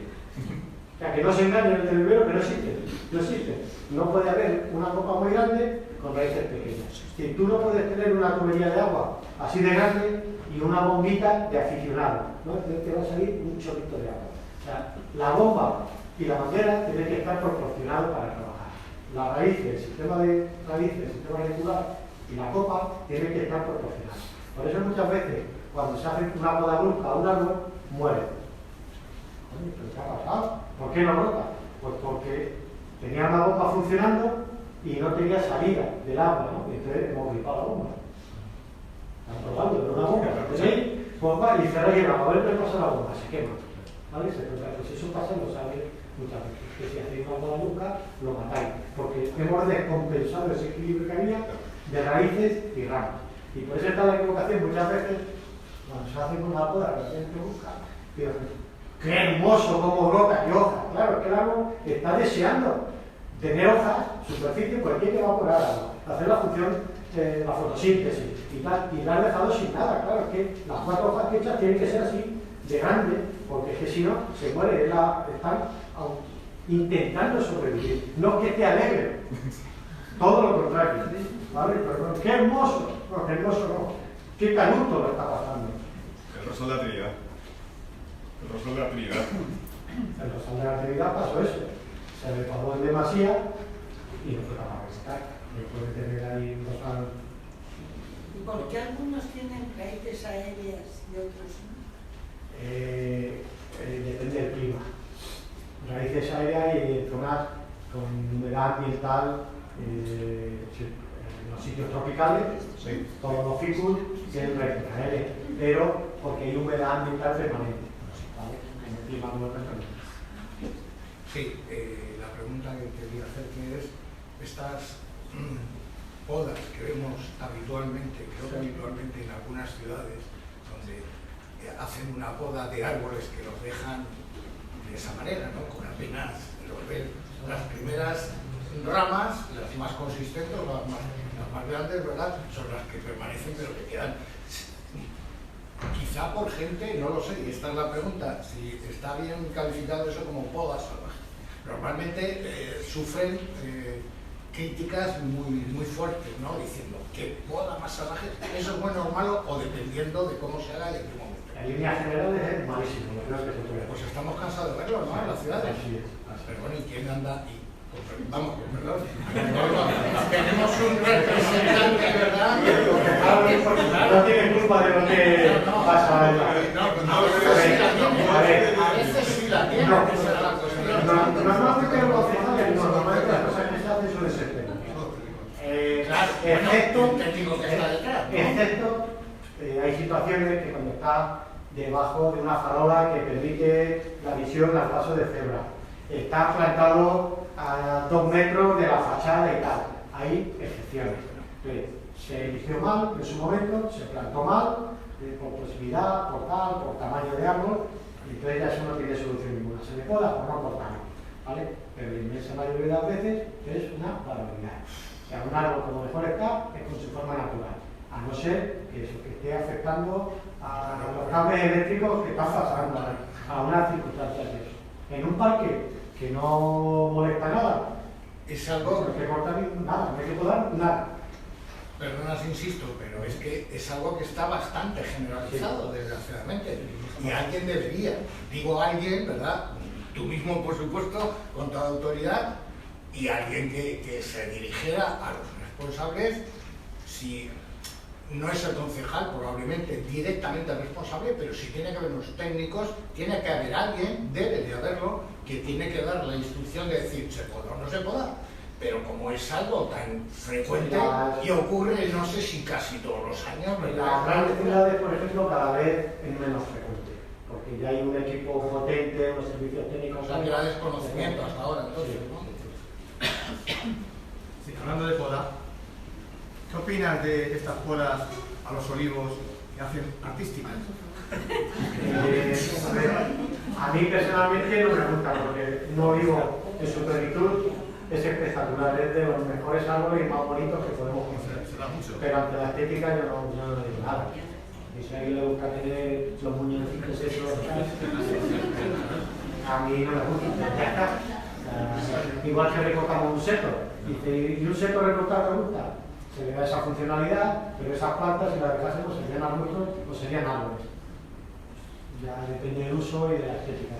O sea, que no se engañen el del vivero, que no existe. No existe. No puede haber una copa muy grande con raíces pequeñas. Si tú no puedes tener una tubería de agua así de grande y una bombita de aficionado, ¿no? Te va a salir un chorrito de agua. O sea, la bomba y la manguera tienen que estar proporcionados para trabajar. La raíz, el sistema de raíces, el sistema radicular y la copa tienen que estar proporcionados. Por eso muchas veces, cuando se hace una poda brusca a un árbol, muere. Oye, ¿pero qué ha pasado? ¿Por qué no brota? Pues porque tenía una bomba funcionando y no tenía salida del agua, ¿no? Y entonces hemos gripado la bomba. Están probando, pero una bomba, ¿tenéis? Bomba y cerráis el agua, a ver qué pasa la bomba, se quema. ¿Vale? Pues eso pasa en los árboles muchas veces. Que si hacéis una poda brusca, lo matáis. Porque hemos descompensado ese equilibrio que había de raíces y ramas. Y por eso está la equivocación muchas veces, cuando se hace una poda, que la gente busca, ¡qué hermoso cómo brota! ¡Qué hojas! Claro, es que el árbol está deseando tener hojas, superficie, pues tiene que evaporar agua, hacer la función, la fotosíntesis y tal, y la han dejado sin nada. Claro, es que las 4 hojas que echas tienen que ser así, de grande, porque es que si no, se muere. Están intentando sobrevivir, no que te alegre, todo lo contrario. ¿Vale? Pero, ¡qué hermoso! No, qué hermoso no. ¡Qué canuto lo está pasando! El rosal de la Trinidad. El rosal de la Trinidad. En los años de la Trinidad pasó eso. Se le pagó en demasía y no fue capaz de estar. No puede tener ahí un rosal. ¿Y por qué algunos tienen raíces aéreas y otros no? Depende del clima. Raíces aéreas y en zonas con humedad ambiental, en los sitios tropicales, Sí. todos los ficus tienen raíces aéreas, pero porque hay humedad ambiental permanente. ¿Vale? En el clima no es permanente. Sí, la pregunta que quería hacerte es, estas podas que vemos habitualmente, creo que habitualmente en algunas ciudades, donde hacen una poda de árboles que los dejan de esa manera, ¿no? Con apenas los ven las primeras ramas, las más consistentes, las más grandes, ¿verdad? Son las que permanecen, pero que quedan quizá por gente, no lo sé, y esta es la pregunta, si está bien calificado eso como poda salvaje. Normalmente sufren críticas muy fuertes, ¿no? Diciendo que poda más salvaje, eso es bueno o malo, o dependiendo de cómo se haga y en qué momento. En líneas generales es malísimo, no creo que se pueda. Pues estamos cansados de verlo, ¿no? En las ciudades. Así es. Pero bueno, ¿y quién anda? Vamos, perdón. Tenemos un representante, ¿verdad? No tiene culpa de lo que pasa. A veces sí la tiene. Normalmente los concejales no, normalmente las cosas que se hacen suelen ser técnicas. Excepto, hay situaciones que cuando está debajo de una farola que permite la visión al paso de cebra, está plantado a 2 metros de la fachada y tal, hay excepciones. Entonces, se eligió mal en su momento, se plantó mal, por proximidad, por tal, por tamaño de árbol, y entonces ya eso no tiene solución ninguna. Se le poda o no por tamaño, ¿vale? Pero la inmensa mayoría de las veces es una barbaridad. O sea, un árbol como mejor está es con su forma natural, a no ser que eso que esté afectando a los cables eléctricos que están pasando a unas circunstancias de eso. En un parque que no molesta nada, Es algo, no te corta nada, no hay que podar nada. perdona si insisto, pero es que es algo que está bastante generalizado, desgraciadamente. Y alguien debería, digo alguien, ¿verdad? Tú mismo, por supuesto, con toda autoridad, y alguien que se dirigiera a los responsables, si no es el concejal, probablemente directamente el responsable, pero si tiene que haber unos técnicos, tiene que haber alguien, debe de haberlo, que tiene que dar la instrucción de decir se poda o no se poda. Pero como es algo tan frecuente y ocurre, no sé si casi todos los años, en las grandes ciudades, por ejemplo, cada vez es menos frecuente, porque ya hay un equipo potente, unos servicios técnicos. O sea, que era desconocimiento hasta ahora, entonces, ¿no? Sí, hablando de poda, ¿qué opinas de estas podas a los olivos que hacen artísticas? A mí personalmente no me gusta, porque no vivo en su plenitud. Es espectacular, es de los mejores árboles y más bonitos que podemos conocer. Se da mucho. Pero ante la estética yo no digo nada. Y si a alguien le gusta tener los muñequitos esos, a mí no me gusta, ya está. Igual que recortamos un seto. ¿Y un seto recortado te gusta? Se le da esa funcionalidad, pero esas plantas, si las dejásemos, serían arbustos o serían árboles. Ya depende del uso y de la estética.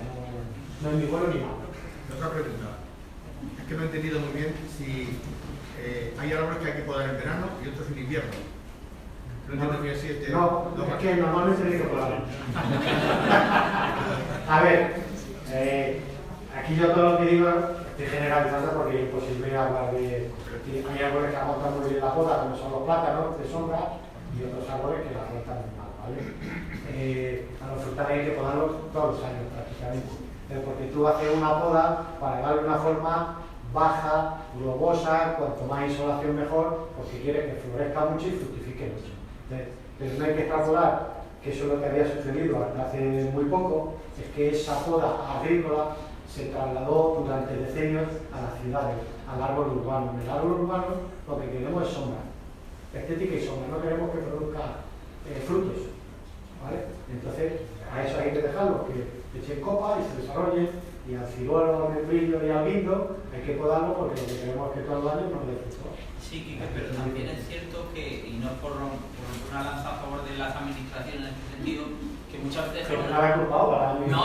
No es ni bueno ni malo. Otra pregunta. Es que no he entendido muy bien si hay árboles que hay que podar en verano y otros en invierno. No entiendo bien si este... No, es que normalmente digo podar. A ver, aquí yo todo lo que digo estoy generalizando porque es imposible hablar de... Hay árboles que aguantan muy bien la poda, como son los plátanos de sombra, y otros árboles que la aguantan muy mal, ¿vale? A los frutales hay que podarlos todos los años prácticamente. Porque tú haces una poda para darle una forma baja, globosa, cuanto más insolación mejor, porque quieres que florezca mucho y fructifique mucho. Pero no hay que extrapolar, que eso es lo que había sucedido hasta hace muy poco, es que esa poda agrícola se trasladó durante decenios a las ciudades, al árbol urbano. En el árbol urbano lo que queremos es sombra, estética y sombra, no queremos que produzca frutos, ¿vale? Entonces, a eso hay que dejarlo, que echen copa y se desarrollen, y al cigolo, al membrillo y al guindo hay que podarlo porque lo que queremos es que todos los años nos dé fruto. Sí, Quique, pero también es cierto que, y no por una lanza a favor de las administraciones en este sentido, que muchas veces... Pero no la he culpado para mí. No,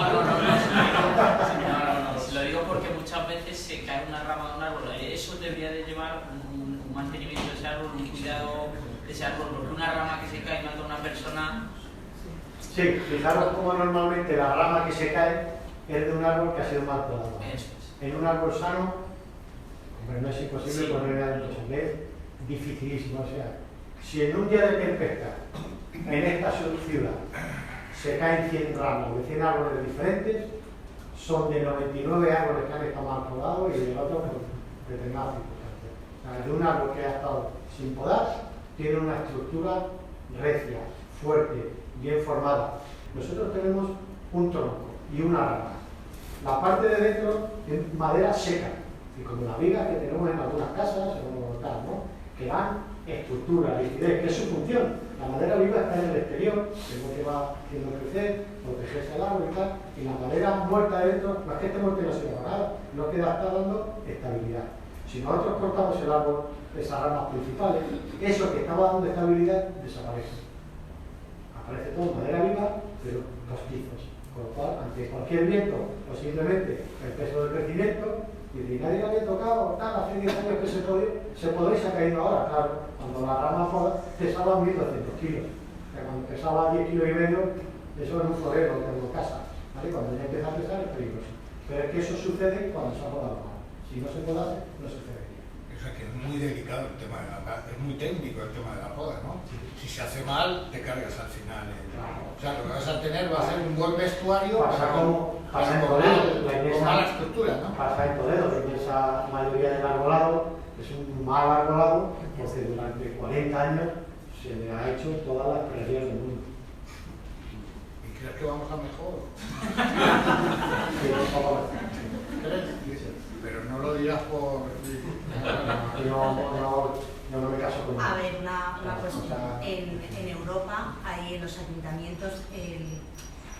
lo digo porque muchas veces se cae una rama de un árbol. Eso debería de llevar un mantenimiento de ese árbol, un cuidado de ese árbol, porque una rama que se cae y mata a una persona... Sí, fijaros cómo normalmente la rama que se cae es de un árbol que ha sido mal podado. Eso es. En un árbol sano, hombre, no es imposible Sí. ponerle algo, es dificilísimo. O sea, si en un día de tempestad, en esta ciudad, se caen 100 ramos de 100 árboles diferentes, son de 99 árboles que han estado mal podados y del otro por determinadas circunstancias. O sea, de un árbol que ha estado sin podar, tiene una estructura recia, fuerte, bien formada. Nosotros tenemos un tronco y una rama. La parte de dentro es madera seca, y como las vigas que tenemos en algunas casas o tal, ¿no? Que dan estructura, rigidez, que es su función. La madera viva está en el exterior, que es lo que va haciendo crecer, protegerse al árbol y tal, y la madera muerta dentro, no es que esté muerta y no sirva para nada, lo que está dando estabilidad. Si nosotros cortamos el árbol, esas ramas principales, eso que estaba dando estabilidad desaparece. Aparece todo madera viva, pero rostizos. Con lo cual, ante cualquier viento o simplemente el peso del crecimiento, y si nadie lo había tocado, tal, hace 10 años que se podría y se ha caído ahora. Claro, cuando la rama pesaba 1.200 kilos. O sea, cuando pesaba 10 kilos y medio, eso es un florero que tengo en casa. ¿Vale? Cuando ya empieza a pesar es peligroso. Pero es que eso sucede cuando se ha podado mal. Si no se podase, no sucedería. O sea, que es muy delicado el tema de la poda, es muy técnico el tema de la poda, ¿no? Sí. Si se hace mal, te cargas al final. Claro. O sea, lo que vas a tener va a ser un buen vestuario, Pasa como pasa en con Toledo, la iglesia, mala estructura, ¿no? pasa en Toledo, la inmensa mayoría del arbolado es un mal arbolado porque durante 40 años se le ha hecho todas las prioridades del mundo. ¿Y crees que vamos a mejor? Sí, por favor. ¿Crees? Pero no lo dirás por... Yo no me caso con A ver, una cuestión. O sea, En Europa, hay en los ayuntamientos,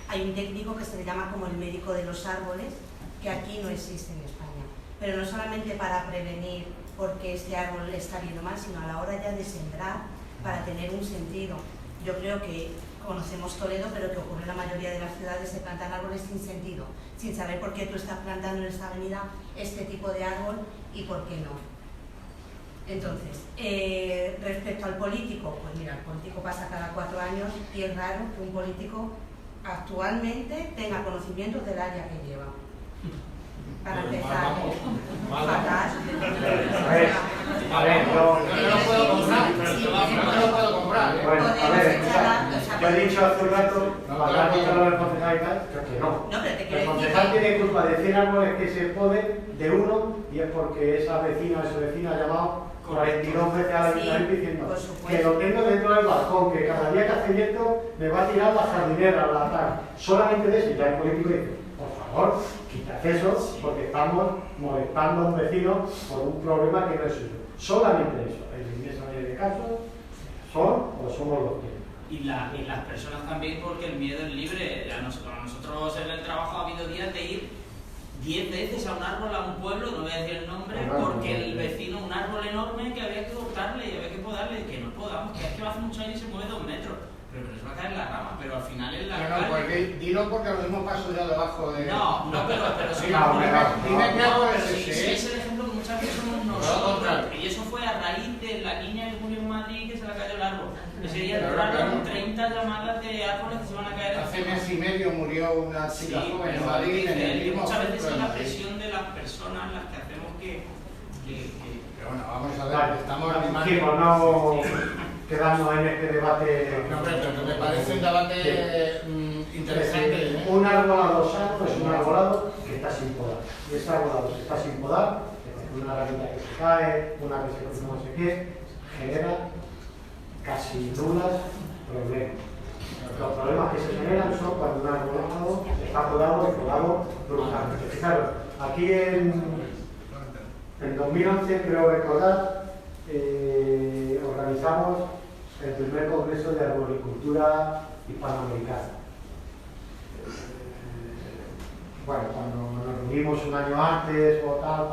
hay un técnico que se le llama como el médico de los árboles, que aquí no existe en España. Pero no solamente para prevenir porque este árbol está viendo mal, sino a la hora ya de sembrar, para tener un sentido. Yo creo que conocemos Toledo, pero que ocurre en la mayoría de las ciudades, se plantan árboles sin sentido, sin saber por qué tú estás plantando en esta avenida este tipo de árbol y por qué no. Entonces, respecto al político, pues mira, el político pasa cada 4 años y es raro que un político actualmente tenga conocimientos del área que lleva. Para empezar, fatal. A ver, No lo puedo comprar, no lo puedo comprar. bueno, a ver, echar yo he dicho hace un rato, para contra el concejal y tal, creo que no. No, pero te El quiero decir concejal que... tiene culpa de 100 árboles que se poden de uno y es porque esa vecina o ese vecino ha llamado 42 veces al ayuntamiento diciendo por supuesto. que lo tengo dentro del balcón, que cada día que hace viento me va a tirar la jardinera, la tal. Solamente de eso, ya el político dice, por favor, quitad eso, porque estamos molestando a un vecino por un problema que no es suyo. Solamente eso. En inmensa mayoría de casos, son o somos los que. Y las personas también, porque el miedo es libre. Nosotros en el trabajo ha habido días de ir 10 veces a un árbol, a un pueblo, no voy a decir el nombre, porque el vecino, un árbol enorme que había que cortarle y había que podarle, que no podamos, que es que hace mucho años y se mueve 2 metros. Pero se va a caer la rama, pero al final es la No, pues dilo porque lo mismo paso ya debajo de... No, pero sí. Dime qué hago es Sí, ese. es el ejemplo que muchas veces somos nosotros. Y eso fue a raíz de la niña que murió en Madrid que se le cayó el árbol. Ese día entraron 30 llamadas de árboles que se van a caer. Hace mes y medio murió una chica joven en Madrid en el mismo muchas veces centro es de la Madrid. presión de las personas las que hacemos que Pero bueno, vamos a ver, Vale, estamos dijimos, no quedarnos en este debate. No, pero que me parece un debate interesante. ¿eh? Un arbolado sano es un arbolado que está sin podar. Y ese arbolado que está sin podar, una ramita que se cae, una que se cruza no sé qué, genera casi nulas problemas. Los problemas que se generan son cuando un arbolado está podado y podado brutalmente. Fijaros, aquí en 2011, creo recordar, organizamos el primer congreso de arboricultura hispanoamericana. Bueno, cuando nos reunimos un año antes o tal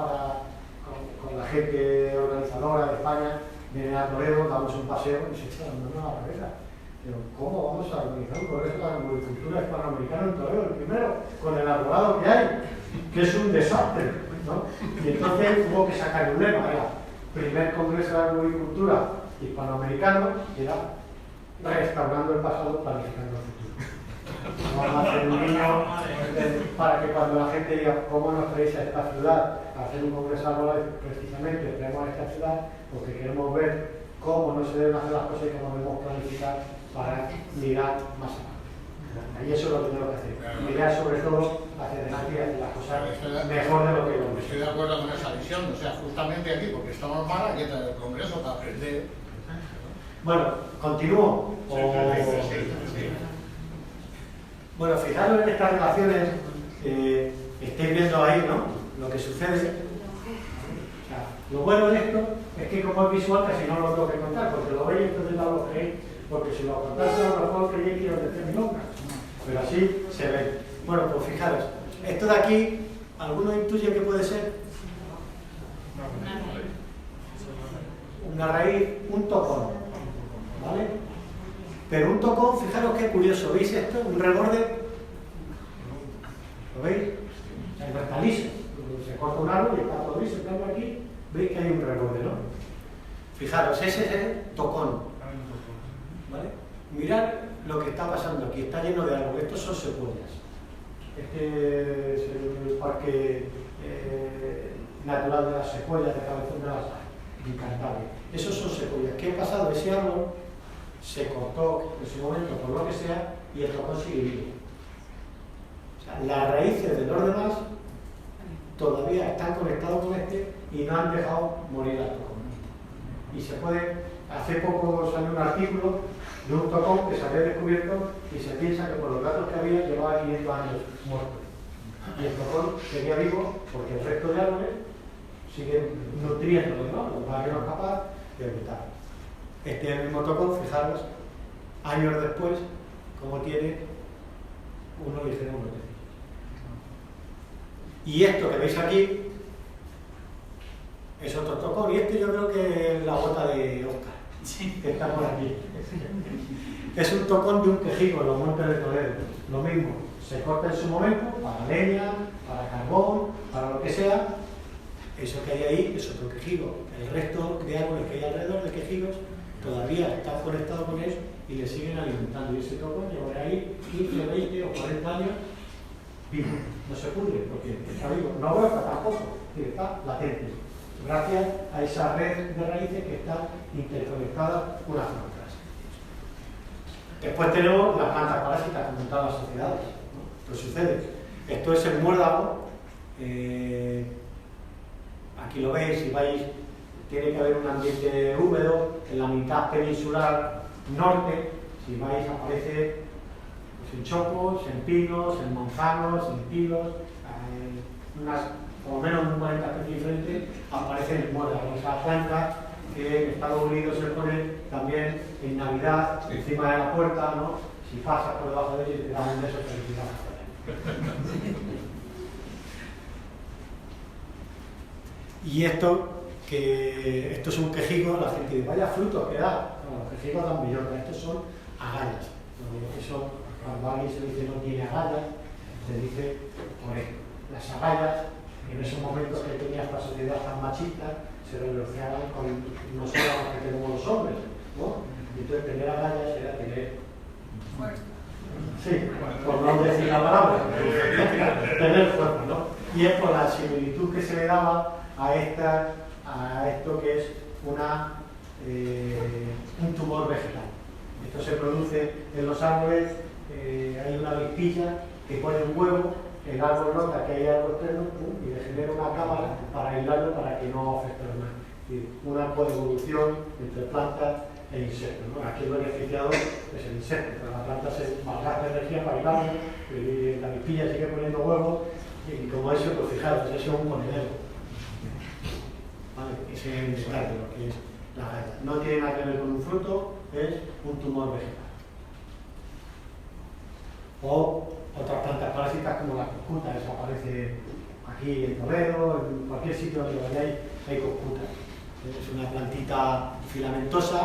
con la gente organizadora de España, viene a Toledo, damos un paseo y se está dando una barrera. Pero ¿cómo vamos a organizar un congreso de arboricultura hispanoamericana en Toledo? El primero, con el arbolado que hay, que es un desastre, ¿no? Y entonces hubo que sacar un lema, era primer congreso de arboricultura hispanoamericano, y era restaurando el pasado, planificando el futuro. Vamos a hacer un niño para que cuando la gente diga cómo nos traéis a esta ciudad a hacer un congreso de árboles, precisamente traemos a esta ciudad porque queremos ver cómo no se deben hacer las cosas y cómo debemos planificar para mirar más allá. Y eso es lo que tenemos que hacer. Mirar sobre todo hacia adelante y hacer las cosas mejor de lo que lo Estoy de acuerdo con esa visión, o sea, justamente aquí, porque estamos mal, hay que traer el congreso para aprender. Bueno, continúo. Bueno, fijaros en estas relaciones, estáis viendo ahí, ¿no? Lo que sucede. O sea, lo bueno de esto es que como es visual casi no lo tengo que contar, porque lo veis entonces no lo creéis, porque si lo contáis a lo mejor creéis que os decía mi nombre. Pero así se ve. Bueno, pues fijaros, esto de aquí, ¿alguno intuye que puede ser? Una raíz, un tocón, ¿vale? Pero un tocón, fijaros qué curioso, ¿veis esto? Un reborde, ¿lo veis? O sea, no está liso, se corta un árbol y está todo liso, claro, aquí, veis que hay un reborde, ¿no? Fijaros, ese es el tocón, ¿vale? Mirad lo que está pasando aquí, está lleno de árboles, estos son secuoyas. Este es el parque natural de las secuoyas de Cabezón de las Alas, en Cantabria. Esos son secuoyas. ¿Qué ha pasado? Ese árbol se cortó en su momento por lo que sea y el tocón sigue vivo. O sea, las raíces de los demás todavía están conectados con este y no han dejado morir al tocón. Y se puede, hace poco salió un artículo de un tocón que se había descubierto y se piensa que por los datos que había llevaba 500 años muerto. Y el tocón seguía vivo porque el resto de árboles siguen nutriéndolo, ¿no? Los va a ser capaz de evitar. Este es el mismo tocón, fijaros, años después, como tiene uno ligero, uno ligero. Y esto que veis aquí es otro tocón, y este yo creo que es la bota de Oscar, que está por aquí. Es un tocón de un quejigo en los montes de Toledo, lo mismo, se corta en su momento para leña, para carbón, para lo que sea. Eso que hay ahí es otro quejigo. El resto de árboles que hay alrededor de quejigos todavía están conectados con eso y le siguen alimentando. Y ese tocón llevará ahí 15, 20 o 40 años vivo. No se pudre porque está vivo. no brota tampoco, está latente, gracias a esa red de raíces que están interconectadas unas con otras. Después tenemos las plantas parásitas como en todas las sociedades, ¿no? Pues sucede. Esto es el muérdago. Aquí lo veis, si vais, tiene que haber un ambiente húmedo en la mitad peninsular norte. Si vais, aparece pues, en chopos, en pinos, en manzanos, en tilos, por lo menos un 40 especies diferentes aparece en el muérdago, esa planta que en Estados Unidos se pone también en Navidad, encima de la puerta, ¿no? Si pasas por debajo de ella y te dan un beso de felicidad. Y esto es un quejigo, la gente dice, vaya frutos que da. No, los quejigos dan bellotas, estos son agallas. Eso, cuando alguien se dice no tiene agallas, se dice por esto. Las agallas, en esos momentos que tenía esta sociedad tan machista, se relacionaban con nosotros que tenemos los hombres, ¿no? Y entonces tener agallas era tener fuerza. Sí, por no decir la palabra, tener fuerza, ¿no? Y es por la similitud que se le daba a esto que es un tumor vegetal. Esto se produce en los árboles, hay una avispilla que pone un huevo, el árbol nota que hay algo externo y le genera una cámara para aislarlo para que no afecte a los demás. Una coevolución entre plantas e insectos, ¿no? Aquí el beneficiado es el insecto, pero la planta se malgasta energía para aislarlo, y la avispilla sigue poniendo huevos y como eso, pues fijaros, eso es un monedero. ¿Vale? Ese es el detalle, lo que es la galla. No tiene nada que ver con un fruto, es un tumor vegetal. O otras plantas parásitas como la coscuta, esa aparece aquí en Toledo, en cualquier sitio donde vayáis hay coscuta. Es una plantita filamentosa,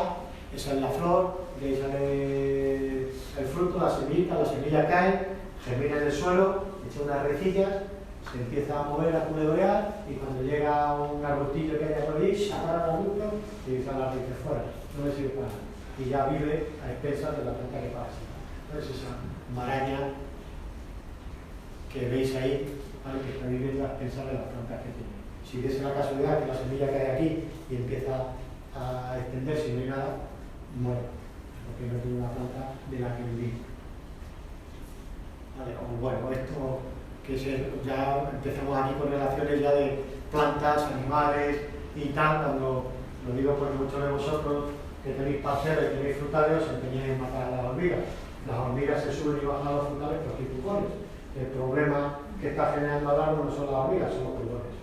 esa es la flor, de ahí sale el fruto, la semilla cae, germina en el suelo, echa unas recillas, se empieza a mover, a culedorear y cuando llega un arbutillo que haya por ahí, sacar al arbusto y sale las raíces fuera, no le sirve para nada. Y ya vive a expensas de la planta que parasita. Entonces esa maraña que veis ahí, ¿vale? Que está viviendo a expensas de las plantas que tiene. Si diese la casualidad que la semilla cae aquí y empieza a extenderse y no hay nada, muere, porque no tiene una planta de la que vivir. Vale, o bueno, esto que ya empezamos aquí con relaciones ya de plantas, animales y tal, cuando lo digo porque muchos de vosotros que tenéis parcelas y tenéis frutales os empeñáis en matar a las hormigas. Las hormigas se suben y bajan a los frutales por tiburones. El problema que está generando el árbol no son las hormigas, son los pulgones.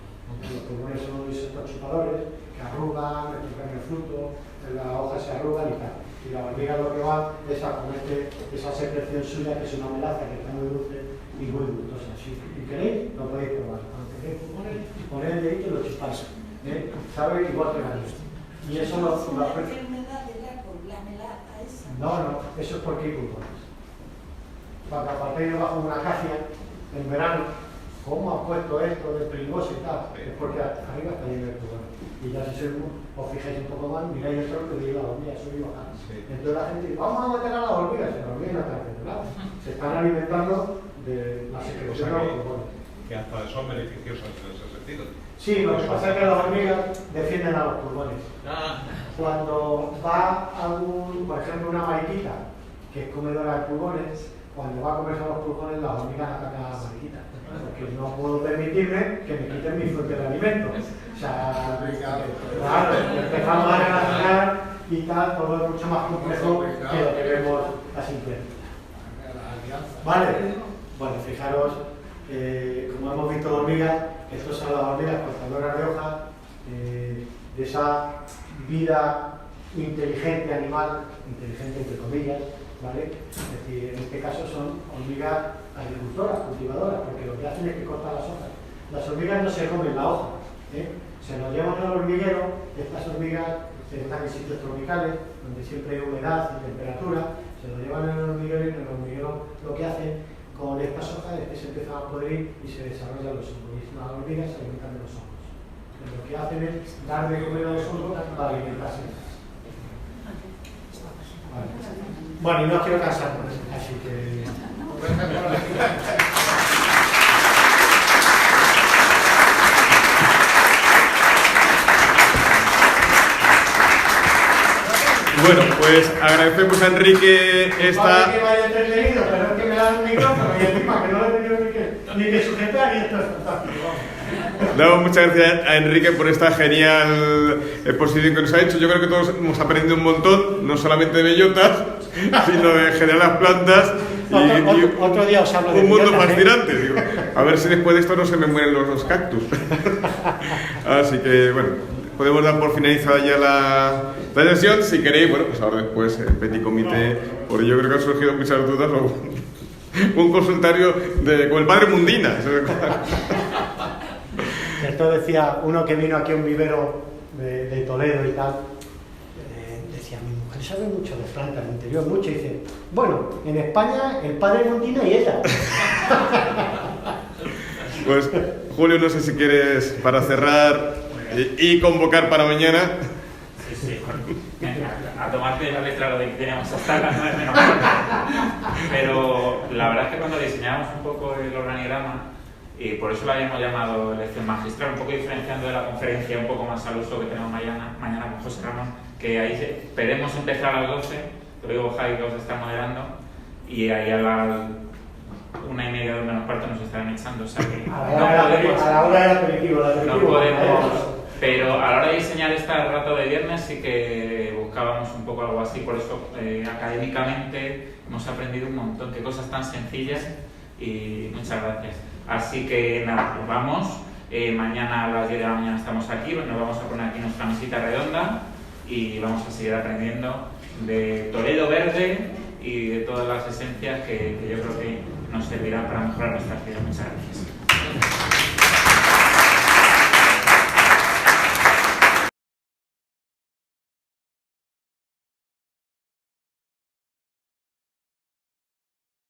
Los pulgones son los insectos chupadores que arrugan, que tocan el fruto, las hojas se arrugan y tal. Y las hormigas lo que van es a comer esa secreción suya, que es una melaza que está muy dulce y muy gustosa. Si queréis, lo podéis probar. Cuando tengáis pulgones, poned el dedito y lo chupáis. Sabe igual que la luz. Y eso la enfermedad del árbol, la melaza esa. No, eso es porque hay pulgones. Cuando apartéis debajo de una acacia en verano, ¿cómo ha puesto esto de peligroso y tal? Es porque arriba está lleno de pulgones. Y ya si os fijáis un poco más, miráis el tronco y digo, las hormigas subir y bajar. Entonces la gente dice, vamos a meter a las hormigas. Las hormigas no están haciendo nada. Se están alimentando de la secreción de los pulgones. Que hasta son beneficiosas en ese sentido. Sí, lo que pasa es que las hormigas defienden a los pulgones. Cuando va por ejemplo, una mariquita que es comedora de pulgones, cuando va a comerse a los pulgones, las hormigas atacan a la mariquita. Porque no puedo permitirme que me quiten mi fuente de alimento. O sea, claro, empezamos a relacionar y tal, todo es mucho más complejo que lo que vemos a simple vista. Vale, bueno, fijaros, como hemos visto hormigas, estos son las hormigas cortadoras de hojas, de esa vida inteligente animal, inteligente entre comillas, ¿vale? Es decir, en este caso son hormigas agricultoras, cultivadoras, porque lo que hacen es que cortan las hojas. Las hormigas no se comen la hoja, se lo llevan al hormiguero. Estas hormigas están en sitios tropicales, donde siempre hay humedad y temperatura, se lo llevan al hormiguero y en el hormiguero lo que hacen con estas hojas es que se empiezan a podrir y se desarrollan los hongos. Y las hormigas se alimentan de los hongos. Lo que hacen es dar de comer a los hongos para alimentarse. Vale. Bueno, y no os quiero cansar con eso, así que... Bueno, pues agradecemos a Enrique esta... Vale que vaya entretenido, pero es que me dan un micrófono y encima que no le he tenido ni que sujetar y esto es fantástico. Vamos. Damos muchas gracias a Enrique por esta genial exposición que nos ha hecho. Yo creo que todos hemos aprendido un montón, no solamente de bellotas, sino de general las plantas. Otro día os hablo de un mundo bellotas, fascinante. Digo, a ver si después de esto no se me mueren los cactus. Así que, bueno, podemos dar por finalizada ya la sesión. Si queréis, bueno, pues ahora después el petit comité, porque yo creo que han surgido muchas dudas, o un consultorio con el padre Mundina. Esto decía uno que vino aquí a un vivero de Toledo y tal, decía, mi mujer sabe mucho de plantas, de interior, mucho, y dice, bueno, en España el padre Mundina y ella. Pues, Julio, no sé si quieres, para cerrar y convocar para mañana. Sí, a tomarte la letra lo de que teníamos hasta las 9 menos cuarto. Pero la verdad es que cuando diseñamos un poco el organigrama, y por eso lo habíamos llamado lección magistral, un poco diferenciando de la conferencia un poco más al uso que tenemos mañana con José Ramón, que ahí esperemos empezar a las 12, lo digo Javi que os está moderando, y ahí a las 1:30 de menos cuarto nos estarán echando, o sea que a la hora del aperitivo, no podemos, pero a la hora de diseñar este rato de viernes sí que buscábamos un poco algo así, por eso académicamente hemos aprendido un montón, qué cosas tan sencillas, y muchas gracias. Así que nada, nos vamos. Mañana a las 10 de la mañana estamos aquí, nos vamos a poner aquí nuestra mesita redonda y vamos a seguir aprendiendo de Toledo verde y de todas las esencias que yo creo que nos servirán para mejorar nuestra vida. Muchas gracias.